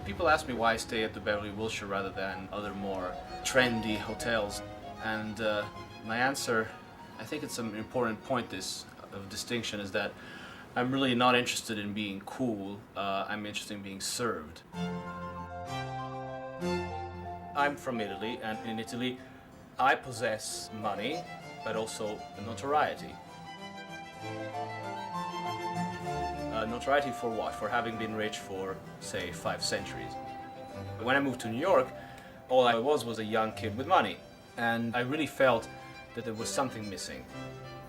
People ask me why I stay at the Beverly Wilshire rather than other more trendy hotels. And my answer, I think it's an important point of distinction, is that I'm really not interested in being cool. I'm interested in being served. I'm from Italy, and in Italy, I possess money, but also notoriety. Notoriety for what? For having been rich for, say, 5 centuries. When I moved to New York, all I was a young kid with money, and I really felt that there was something missing.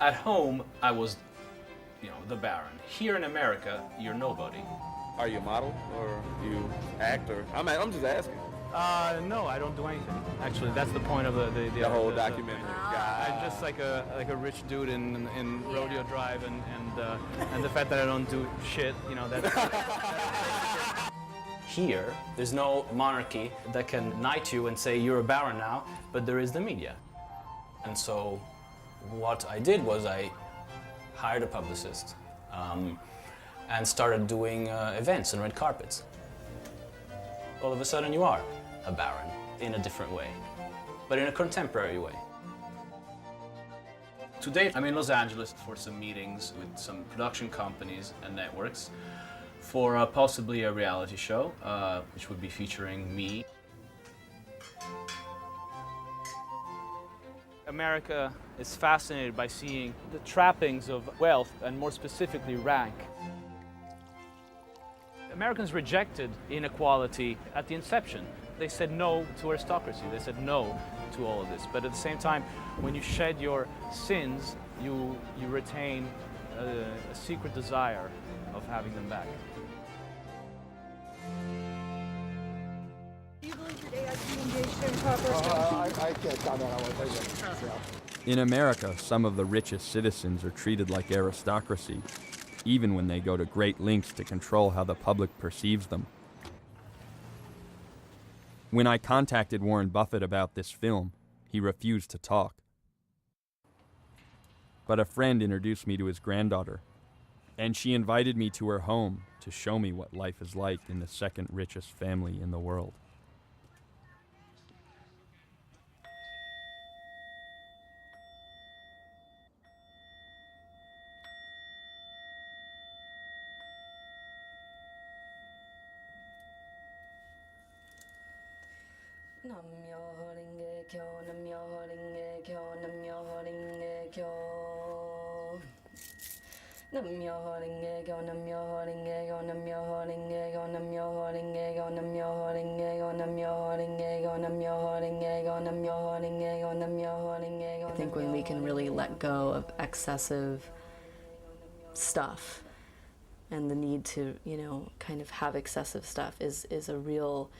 At home, I was, the Baron. Here in America, you're nobody. Are you a model, or you act, or I'm just asking. No, I don't do anything. Actually, that's the point of the whole documentary. I'm just like a rich dude in Rodeo Drive, and the fact that I don't do shit, that's. Here, there's no monarchy that can knight you and say you're a baron now, but there is the media. And so what I did was I hired a publicist and started doing events and red carpets. All of a sudden you are a baron in a different way, but in a contemporary way. Today I'm in Los Angeles for some meetings with some production companies and networks for possibly a reality show, which would be featuring me. America is fascinated by seeing the trappings of wealth, and more specifically rank. Americans rejected inequality at the inception. They said no to aristocracy, they said no to all of this. But at the same time, when you shed your sins, you retain a secret desire of having them back. Do you believe that AIT engaged in proper I can't comment on what they did. In America, some of the richest citizens are treated like aristocracy, even when they go to great lengths to control how the public perceives them. When I contacted Warren Buffett about this film, he refused to talk. But a friend introduced me to his granddaughter, and she invited me to her home to show me what life is like in the second richest family in the world. I think when we can really let go of excessive stuff and the need to, kind of have excessive stuff is a real,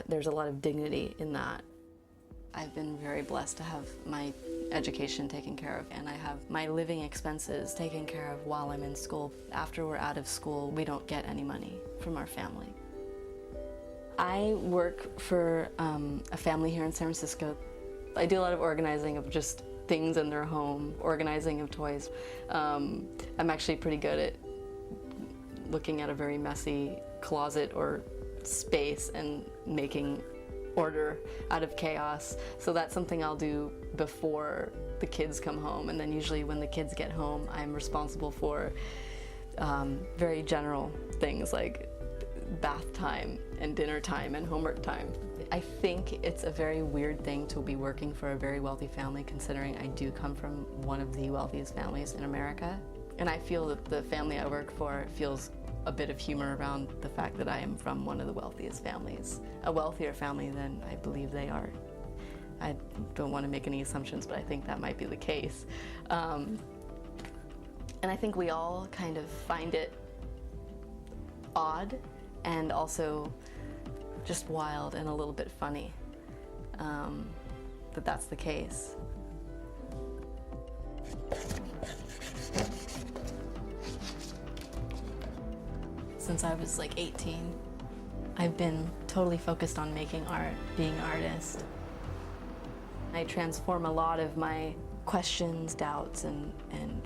there's a lot of dignity in that. I've been very blessed to have my education taken care of, and I have my living expenses taken care of while I'm in school. After we're out of school, we don't get any money from our family. I work for a family here in San Francisco. I do a lot of organizing of just things in their home, organizing of toys. I'm actually pretty good at looking at a very messy closet or space and making order out of chaos. So that's something I'll do before the kids come home, and then usually when the kids get home, I'm responsible for very general things like bath time and dinner time and homework time. I think it's a very weird thing to be working for a very wealthy family, considering I do come from one of the wealthiest families in America. And I feel that the family I work for feels a bit of humor around the fact that I am from one of the wealthiest families, a wealthier family than I believe they are. I don't want to make any assumptions, but I think that might be the case. And I think we all kind of find it odd and also just wild and a little bit funny that that's the case. Since I was like 18, I've been totally focused on making art, being an artist. I transform a lot of my questions, doubts, and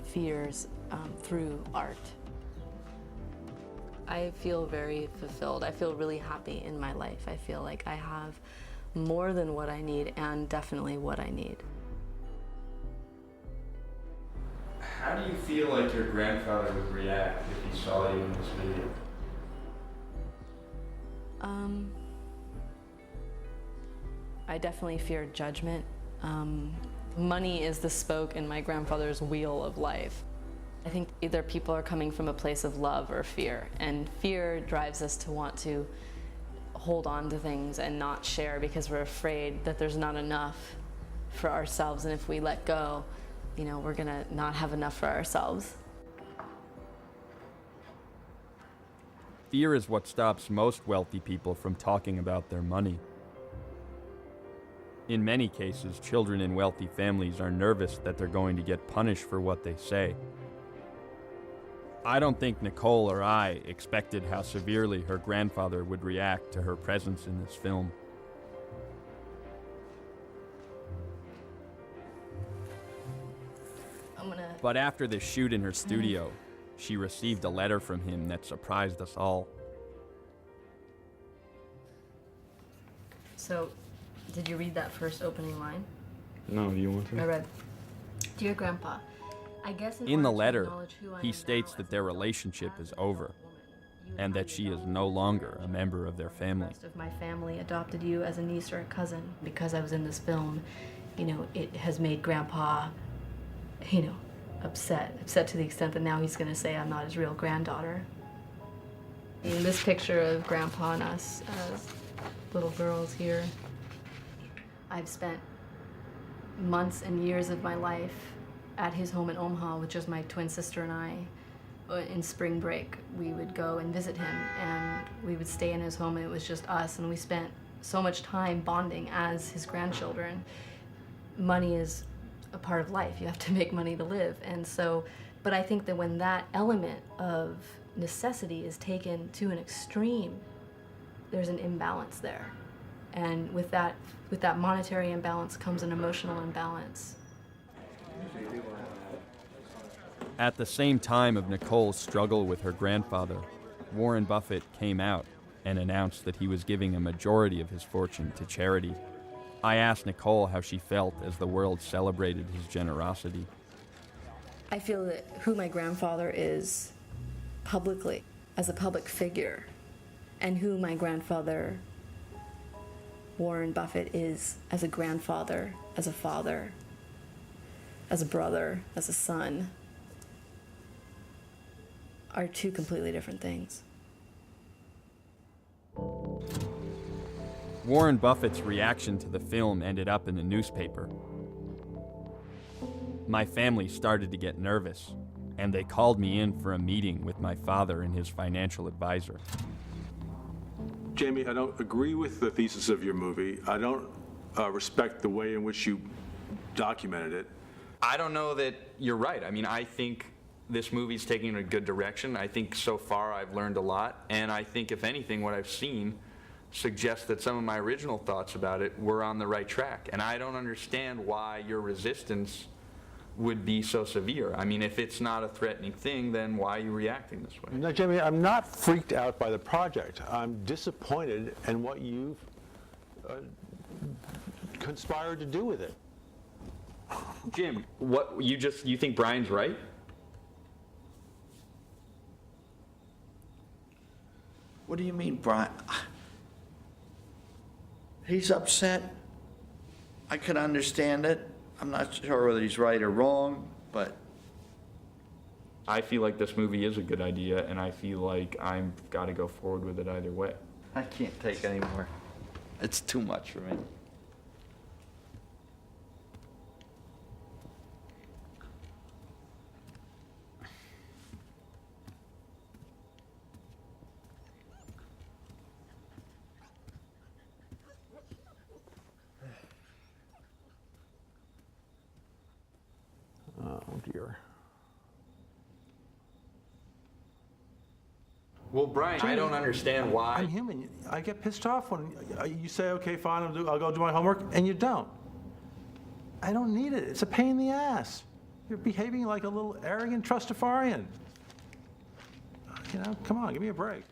fears through art. I feel very fulfilled. I feel really happy in my life. I feel like I have more than what I need, and definitely what I need. How do you feel like your grandfather would react if he saw you in this video? I definitely fear judgment. Money is the spoke in my grandfather's wheel of life. I think either people are coming from a place of love or fear, and fear drives us to want to hold on to things and not share because we're afraid that there's not enough for ourselves, and if we let go, you know, we're gonna not have enough for ourselves. Fear is what stops most wealthy people from talking about their money. In many cases, children in wealthy families are nervous that they're going to get punished for what they say. I don't think Nicole or I expected how severely her grandfather would react to her presence in this film. But after the shoot in her studio, she received a letter from him that surprised us all. So, did you read that first opening line? No, do you want I read, "Dear Grandpa, I guess In the letter, he states that their relationship is over and that she is no longer a member of their family. Most of my family adopted you as a niece or a cousin. Because I was in this film, you know, it has made Grandpa, you know, upset to the extent that now he's going to say I'm not his real granddaughter." In this picture of Grandpa and us as little girls here, I've spent months and years of my life at his home in Omaha with just my twin sister and I. In spring break, we would go and visit him, and we would stay in his home, and it was just us, and we spent so much time bonding as his grandchildren. Money is a part of life. You have to make money to live. And so, but I think that when that element of necessity is taken to an extreme, there's an imbalance there. And with that monetary imbalance comes an emotional imbalance. At the same time of Nicole's struggle with her grandfather, Warren Buffett came out and announced that he was giving a majority of his fortune to charity. I asked Nicole how she felt as the world celebrated his generosity. I feel that who my grandfather is publicly, as a public figure, and who my grandfather, Warren Buffett, is as a grandfather, as a father, as a brother, as a son, are two completely different things. Warren Buffett's reaction to the film ended up in the newspaper. My family started to get nervous, and they called me in for a meeting with my father and his financial advisor. Jamie, I don't agree with the thesis of your movie. I don't respect the way in which you documented it. I don't know that you're right. I mean, I think this movie's taking a good direction. I think so far I've learned a lot, and I think if anything what I've seen suggests that some of my original thoughts about it were on the right track. And I don't understand why your resistance would be so severe. I mean, if it's not a threatening thing, then why are you reacting this way? No, Jamie, I'm not freaked out by the project. I'm disappointed in what you've conspired to do with it. Jim, you think Brian's right? What do you mean, Brian? He's upset. I can understand it. I'm not sure whether he's right or wrong, but I feel like this movie is a good idea, and I feel like I've got to go forward with it either way. I can't take anymore. It's too much for me. Oh, dear. Well, Brian, I don't understand why. I'm human. I get pissed off when you say, okay, fine, I'll go do my homework, and you don't. I don't need it. It's a pain in the ass. You're behaving like a little arrogant trustafarian. You know, come on, give me a break.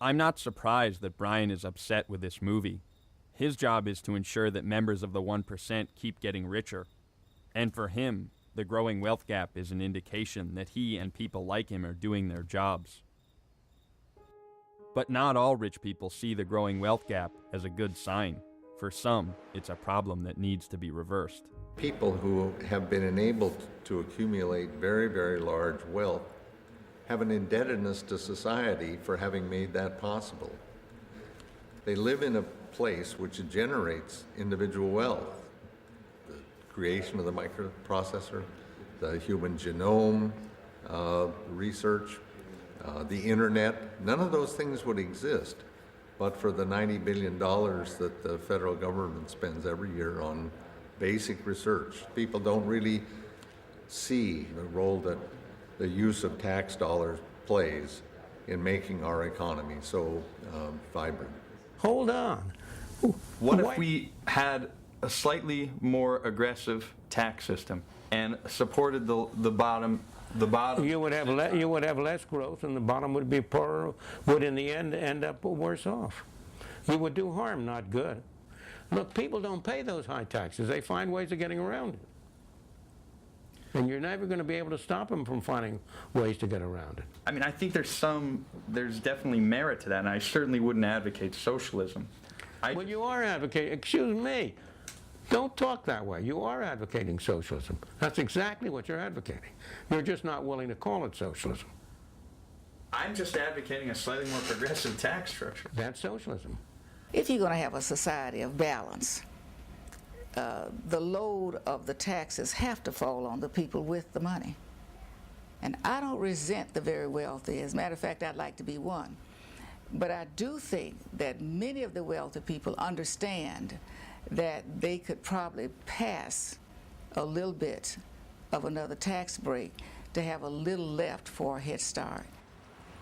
I'm not surprised that Brian is upset with this movie. His job is to ensure that members of the 1% keep getting richer. And for him, the growing wealth gap is an indication that he and people like him are doing their jobs. But not all rich people see the growing wealth gap as a good sign. For some, it's a problem that needs to be reversed. People who have been enabled to accumulate very, very large wealth have an indebtedness to society for having made that possible. They live in a place which generates individual wealth. The creation of the microprocessor, the human genome research, the internet, none of those things would exist but for the $90 billion that the federal government spends every year on basic research. People don't really see the role that the use of tax dollars plays in making our economy so vibrant. Hold on. What if we had a slightly more aggressive tax system and supported the bottom? You would have less growth, and the bottom would be poorer. Would in the end up worse off. You would do harm, not good. Look, people don't pay those high taxes. They find ways of getting around it. And you're never going to be able to stop them from finding ways to get around it. I mean, I think there's definitely merit to that, and I certainly wouldn't advocate socialism. Well, you are advocating, excuse me, don't talk that way. You are advocating socialism. That's exactly what you're advocating. You're just not willing to call it socialism. I'm just advocating a slightly more progressive tax structure. That's socialism. If you're going to have a society of balance, the load of the taxes have to fall on the people with the money. And I don't resent the very wealthy. As a matter of fact, I'd like to be one. But I do think that many of the wealthy people understand that they could probably pass a little bit of another tax break to have a little left for a head start.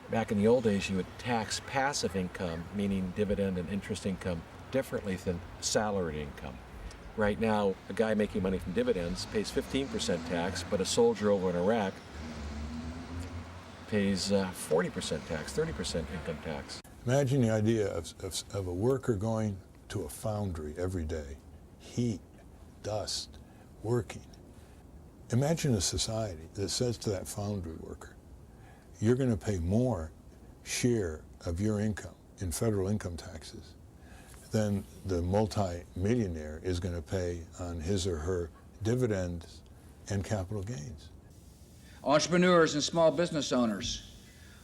Back in the old days, you would tax passive income, meaning dividend and interest income, differently than salaried income. Right now, a guy making money from dividends pays 15% tax, but a soldier over in Iraq pays 40% tax, 30% income tax. Imagine the idea of a worker going to a foundry every day, heat, dust, working. Imagine a society that says to that foundry worker, you're going to pay more share of your income in federal income taxes than the multi-millionaire is going to pay on his or her dividends and capital gains. Entrepreneurs and small business owners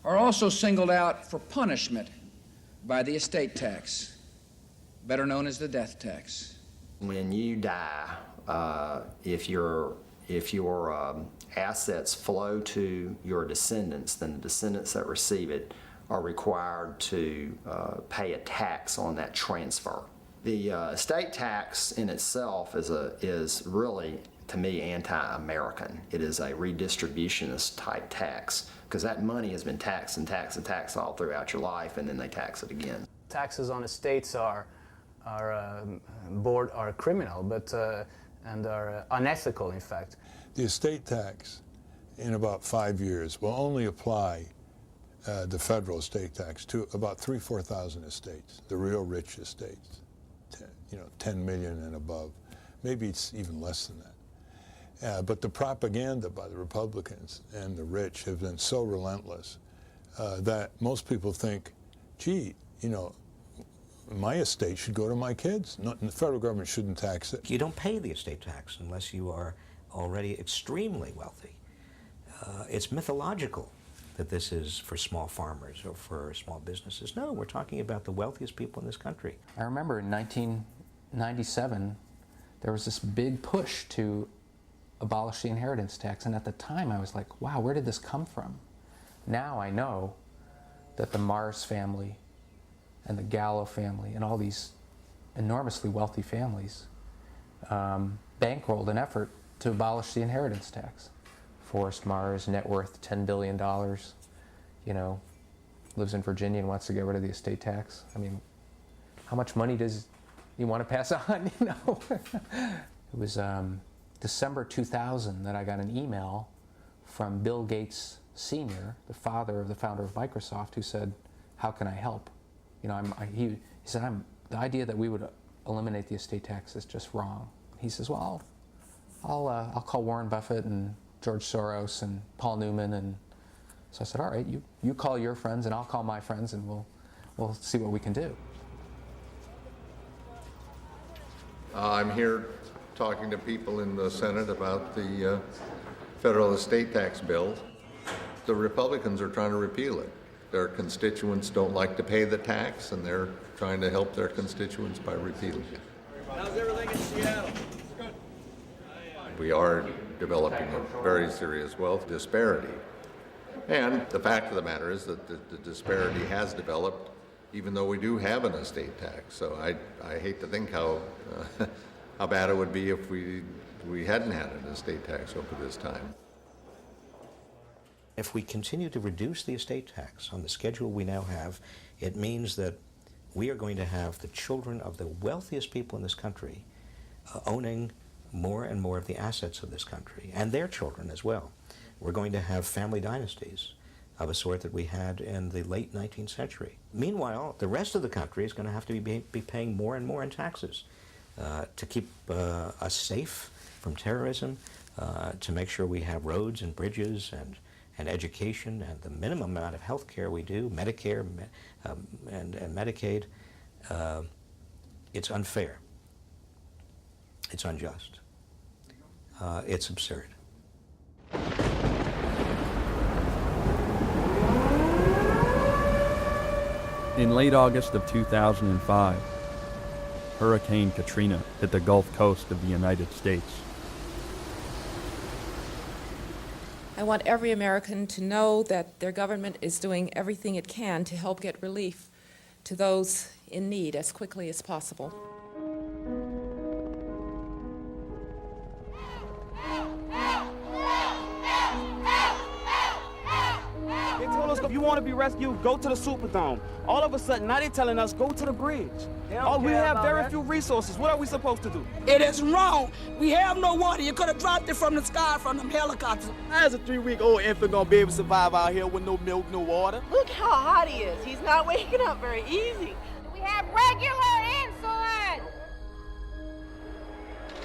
are also singled out for punishment by the estate tax, better known as the death tax. When you die, if your assets flow to your descendants, then the descendants that receive it are required to pay a tax on that transfer. The estate tax in itself is really, to me, anti-American. It is a redistributionist type tax because that money has been taxed and taxed and taxed all throughout your life, and then they tax it again. Taxes on estates are criminal, but and are unethical, in fact. The estate tax, in about 5 years, will only apply the federal estate tax to about 4,000 estates, the real rich estates, 10 million and above. Maybe it's even less than that. But the propaganda by the Republicans and the rich have been so relentless that most people think, gee, my estate should go to my kids. The federal government shouldn't tax it. You don't pay the estate tax unless you are already extremely wealthy. It's mythological that this is for small farmers or for small businesses. No, we're talking about the wealthiest people in this country. I remember in 1997, there was this big push to abolish the inheritance tax, and at the time I was like, wow, where did this come from? Now I know that the Mars family and the Gallo family and all these enormously wealthy families bankrolled an effort to abolish the inheritance tax. Forrest Mars, net worth $10 billion, lives in Virginia and wants to get rid of the estate tax. I mean, how much money does he want to pass on, It was December 2000 that I got an email from Bill Gates Sr., the founder of Microsoft, who said, how can I help? He said, the idea that we would eliminate the estate tax is just wrong. He says, well, I'll call Warren Buffett and George Soros and Paul Newman. And so I said, all right, you call your friends and I'll call my friends and we'll see what we can do. I'm here talking to people in the Senate about the federal estate tax bill. The Republicans are trying to repeal it. Their constituents don't like to pay the tax, and they're trying to help their constituents by repealing it. How's everything in Seattle? We are developing a very serious wealth disparity. And the fact of the matter is that the disparity has developed even though we do have an estate tax. So I hate to think how bad it would be if we hadn't had an estate tax over this time. If we continue to reduce the estate tax on the schedule we now have, it means that we are going to have the children of the wealthiest people in this country owning more and more of the assets of this country, and their children as well. We're going to have family dynasties of a sort that we had in the late 19th century. Meanwhile, the rest of the country is going to have to be paying more and more in taxes to keep us safe from terrorism, to make sure we have roads and bridges and education and the minimum amount of health care we do, Medicare and Medicaid. It's unfair. It's unjust. It's absurd. In late August of 2005, Hurricane Katrina hit the Gulf Coast of the United States. I want every American to know that their government is doing everything it can to help get relief to those in need as quickly as possible. They told us if you want to be rescued, go to the Superdome. All of a sudden, now they're telling us go to the bridge. We have very few resources. What are we supposed to do? It is wrong. We have no water. You could have dropped it from the sky from them helicopters. How's a 3-week-old infant gonna be able to survive out here with no milk, no water? Look how hot he is. He's not waking up very easy. We have regular insulin.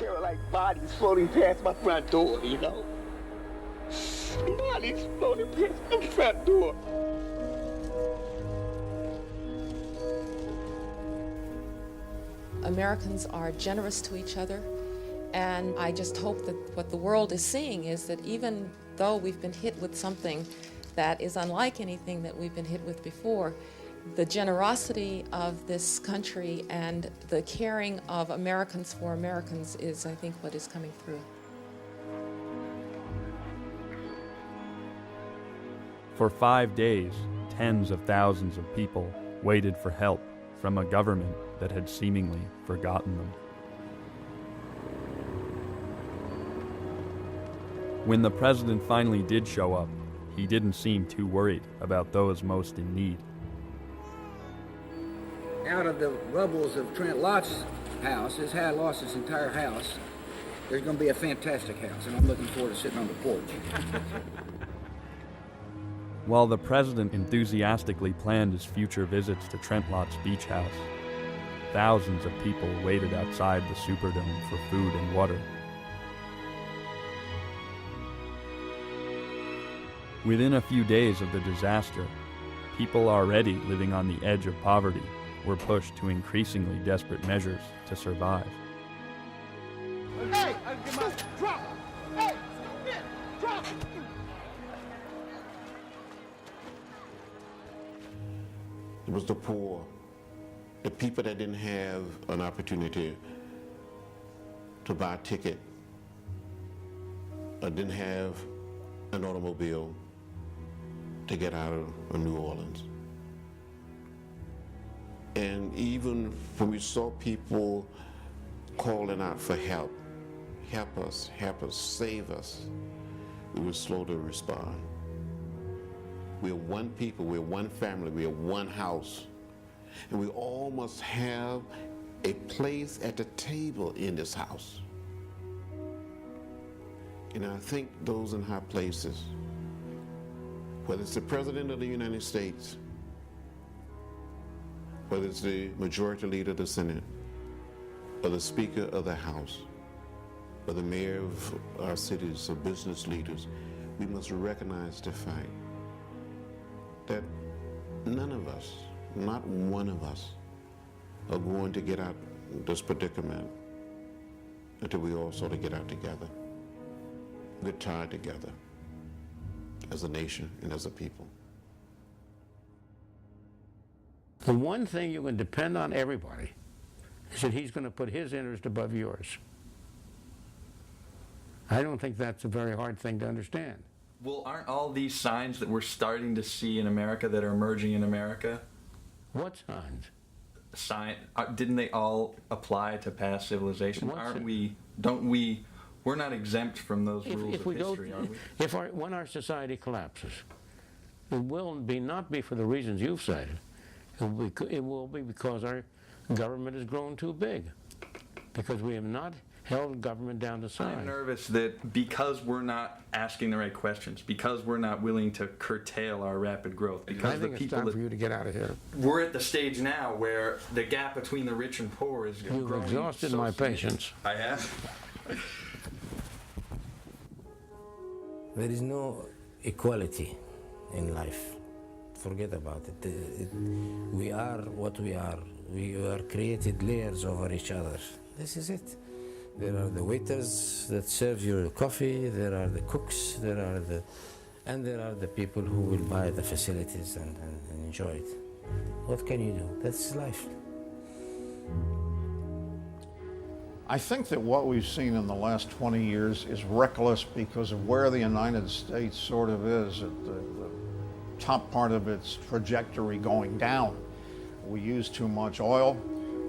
There were like bodies floating past my front door, you know? Bodies floating past my front door. Americans are generous to each other, and I just hope that what the world is seeing is that even though we've been hit with something that is unlike anything that we've been hit with before, the generosity of this country and the caring of Americans for Americans is, I think, what is coming through. For 5 days, tens of thousands of people waited for help from a government that had seemingly forgotten them. When the president finally did show up, he didn't seem too worried about those most in need. Out of the rubbles of Trent Lott's house, his had lost his entire house, there's going to be a fantastic house, and I'm looking forward to sitting on the porch. While the president enthusiastically planned his future visits to Trent Lott's beach house, thousands of people waited outside the Superdome for food and water. Within a few days of the disaster, people already living on the edge of poverty were pushed to increasingly desperate measures to survive. Hey, drop! Hey, drop! It was the poor, the people that didn't have an opportunity to buy a ticket, or didn't have an automobile to get out of New Orleans. And even when we saw people calling out for help us, save us, we were slow to respond. We're one people, we're one family, we're one house. And we all must have a place at the table in this house. And I think those in high places, whether it's the President of the United States, whether it's the Majority Leader of the Senate, or the Speaker of the House, or the mayor of our cities, or business leaders, we must recognize the fact that none of us, not one of us, are going to get out this predicament until we all sort of get out together, get tired together as a nation and as a people. The one thing you can depend on everybody is that he's going to put his interest above yours. I don't think that's a very hard thing to understand. Well, aren't all these signs that we're starting to see in America that are emerging in America? What signs? Didn't they all apply to past civilization? We're not exempt from those rules of history, are we? When our society collapses, it will not be for the reasons you've cited. It will be because our government has grown too big, because we have not held government down to size. I'm nervous that because we're not asking the right questions, because we're not willing to curtail our rapid growth, because I think it's time for you to get out of here. We're at the stage now where the gap between the rich and poor is growing. You've exhausted my patience. I have. There is no equality in life. Forget about it. We are what we are. We are created layers over each other. This is it. There are the waiters that serve your coffee, there are the cooks, and there are the people who will buy the facilities and enjoy it. What can you do? That's life. I think that what we've seen in the last 20 years is reckless because of where the United States sort of is at the top part of its trajectory going down. We use too much oil.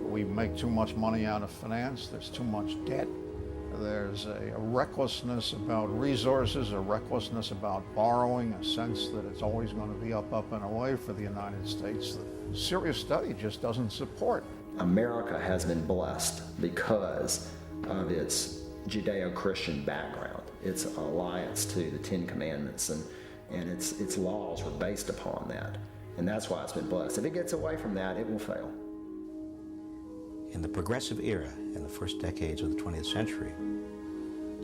We make too much money out of finance. There's too much debt. There's a recklessness about resources, a recklessness about borrowing, a sense that it's always going to be up, and away for the United States that serious study just doesn't support. America has been blessed because of its Judeo-Christian background, its alliance to the Ten Commandments, and its laws were based upon that. And that's why it's been blessed. If it gets away from that, it will fail. In the progressive era, in the first decades of the 20th century,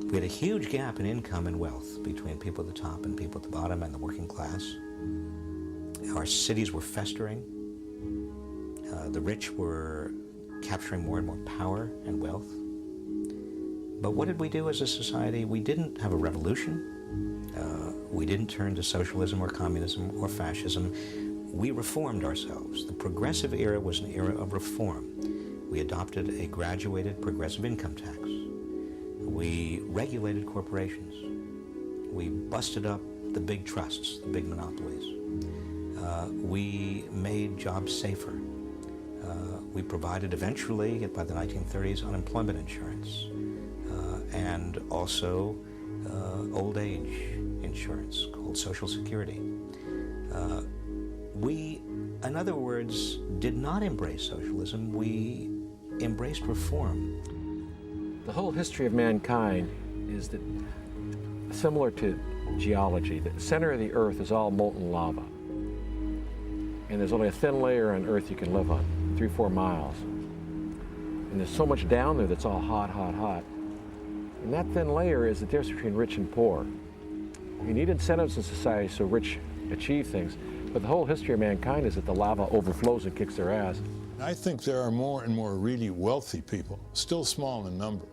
we had a huge gap in income and wealth between people at the top and people at the bottom and the working class. Our cities were festering. The rich were capturing more and more power and wealth. But what did we do as a society? We didn't have a revolution. We didn't turn to socialism or communism or fascism. We reformed ourselves. The progressive era was an era of reform. We adopted a graduated progressive income tax. We regulated corporations. We busted up the big trusts, the big monopolies. We made jobs safer. We provided eventually, by the 1930s, unemployment insurance and also old age insurance called Social Security. We, in other words, did not embrace socialism. We embraced reform. The whole history of mankind is that similar to geology. The center of the earth is all molten lava. And there's only a thin layer on earth you can live on, 3-4 miles. And there's so much down there that's all hot, hot, hot. And that thin layer is the difference between rich and poor. You need incentives in society so rich achieve things, but the whole history of mankind is that the lava overflows and kicks their ass. I think there are more and more really wealthy people, still small in number,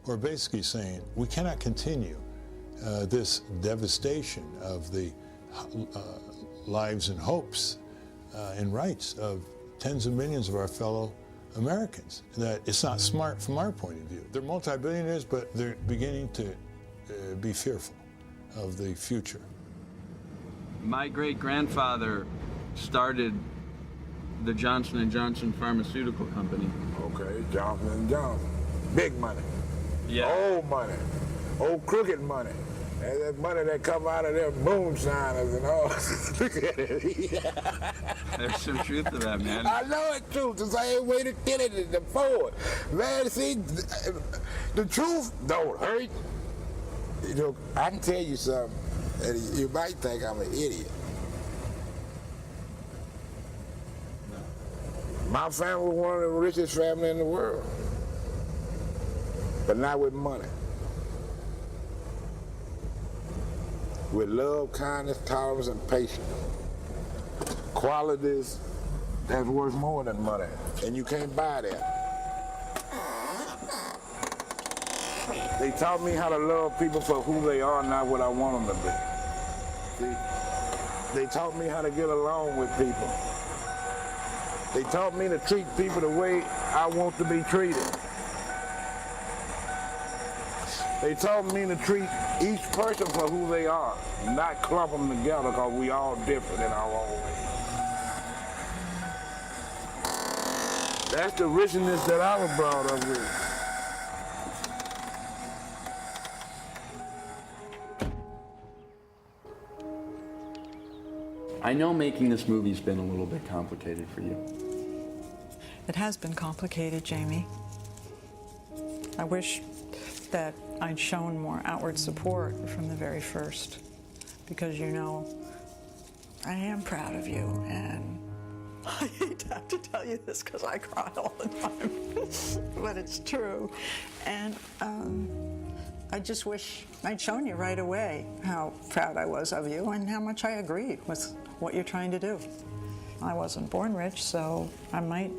who are basically saying we cannot continue this devastation of the lives and hopes and rights of tens of millions of our fellow Americans. That it's not smart from our point of view. They're multi-billionaires, but they're beginning to be fearful of the future. My great-grandfather started the Johnson & Johnson Pharmaceutical Company. Okay, Johnson & Johnson. Big money. Yeah. Old money. Old crooked money. And that money that come out of them moonshiners and all. Look at it. There's some truth to that, man. I know it's true. The same way to get it to forward. Man, see, the truth don't hurt. You know, I can tell you something, and you might think I'm an idiot. My family was one of the richest families in the world. but not with money. With love, kindness, tolerance, and patience. Qualities that's worth more than money, and you can't buy that. They taught me how to love people for who they are, not what I want them to be. See? They taught me how to get along with people. They taught me to treat people the way I want to be treated. They taught me to treat each person for who they are, not clump them together because we all different in our own way. That's the richness that I was brought up with. I know making this movie's been a little bit complicated for you. It has been complicated, Jamie. I wish that I'd shown more outward support from the very first, because, you know, I am proud of you, and I hate to have to tell you this because I cry all the time, but it's true. And I just wish I'd shown you right away how proud I was of you and how much I agree with what you're trying to do. I wasn't born rich, so I might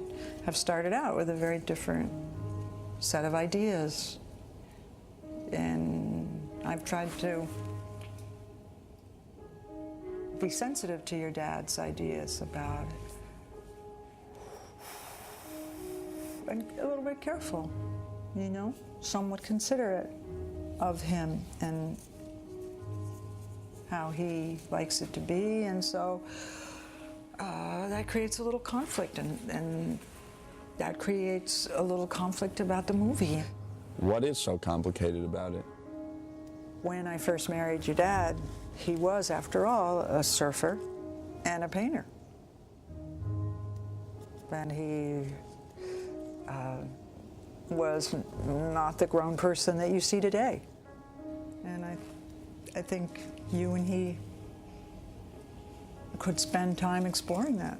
have started out with a very different set of ideas. And I've tried to be sensitive to your dad's ideas about it. And a little bit careful, you know, somewhat considerate of him and how he likes it to be, and so that creates a little conflict, and that creates a little conflict about the movie. What is so complicated about it? When I first married your dad, he was, after all, a surfer and a painter. And he was not the grown person that you see today. And I think you and he could spend time exploring that.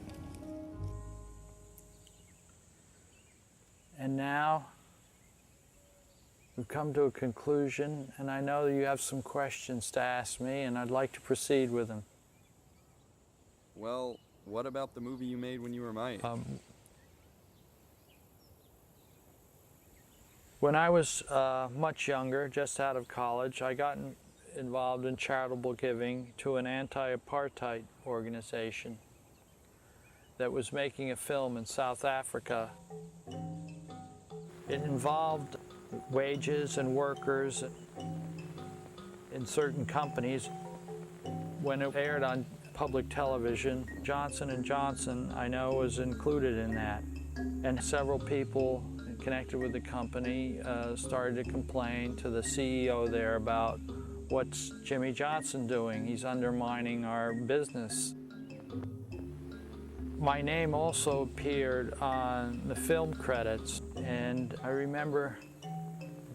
And now we've come to a conclusion, and I know you have some questions to ask me, and I'd like to proceed with them. Well, what about the movie you made when you were my age? When I was much younger, just out of college, I got involved in charitable giving to an anti-apartheid organization that was making a film in South Africa. It involved wages and workers in certain companies. When it aired on public television, Johnson & Johnson, I know, was included in that. And several people connected with the company started to complain to the CEO there about, what's Jimmy Johnson doing? He's undermining our business. My name also appeared on the film credits, and I remember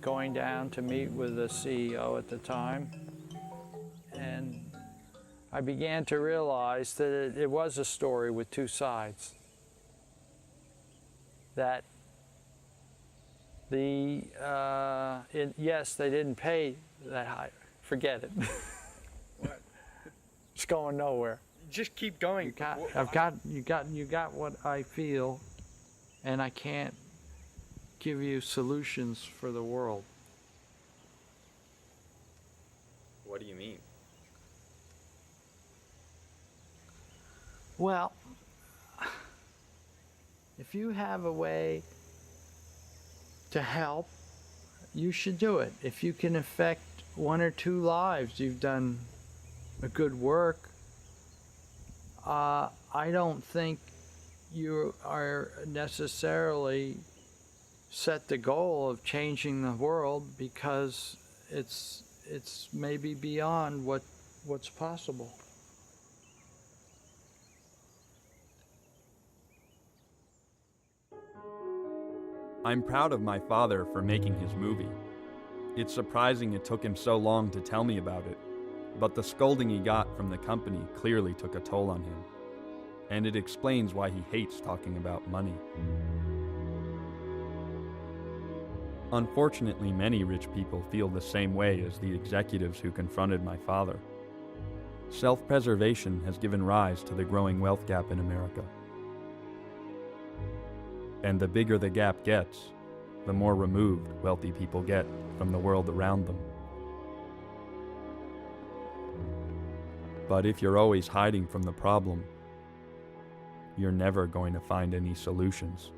going down to meet with the CEO at the time, and I began to realize that it was a story with two sides. That yes, they didn't pay that high. Forget it. What? It's going nowhere. Just keep going. You got what I feel, and I can't give you solutions for the world. What do you mean? Well, if you have a way to help, you should do it. If you can affect one or two lives, you've done a good work. I don't think you are necessarily set the goal of changing the world, because it's maybe beyond what's possible. I'm proud of my father for making his movie. It's surprising it took him so long to tell me about it, but the scolding he got from the company clearly took a toll on him, and it explains why he hates talking about money. Unfortunately, many rich people feel the same way as the executives who confronted my father. Self-preservation has given rise to the growing wealth gap in America. And the bigger the gap gets, the more removed wealthy people get from the world around them. But if you're always hiding from the problem, you're never going to find any solutions.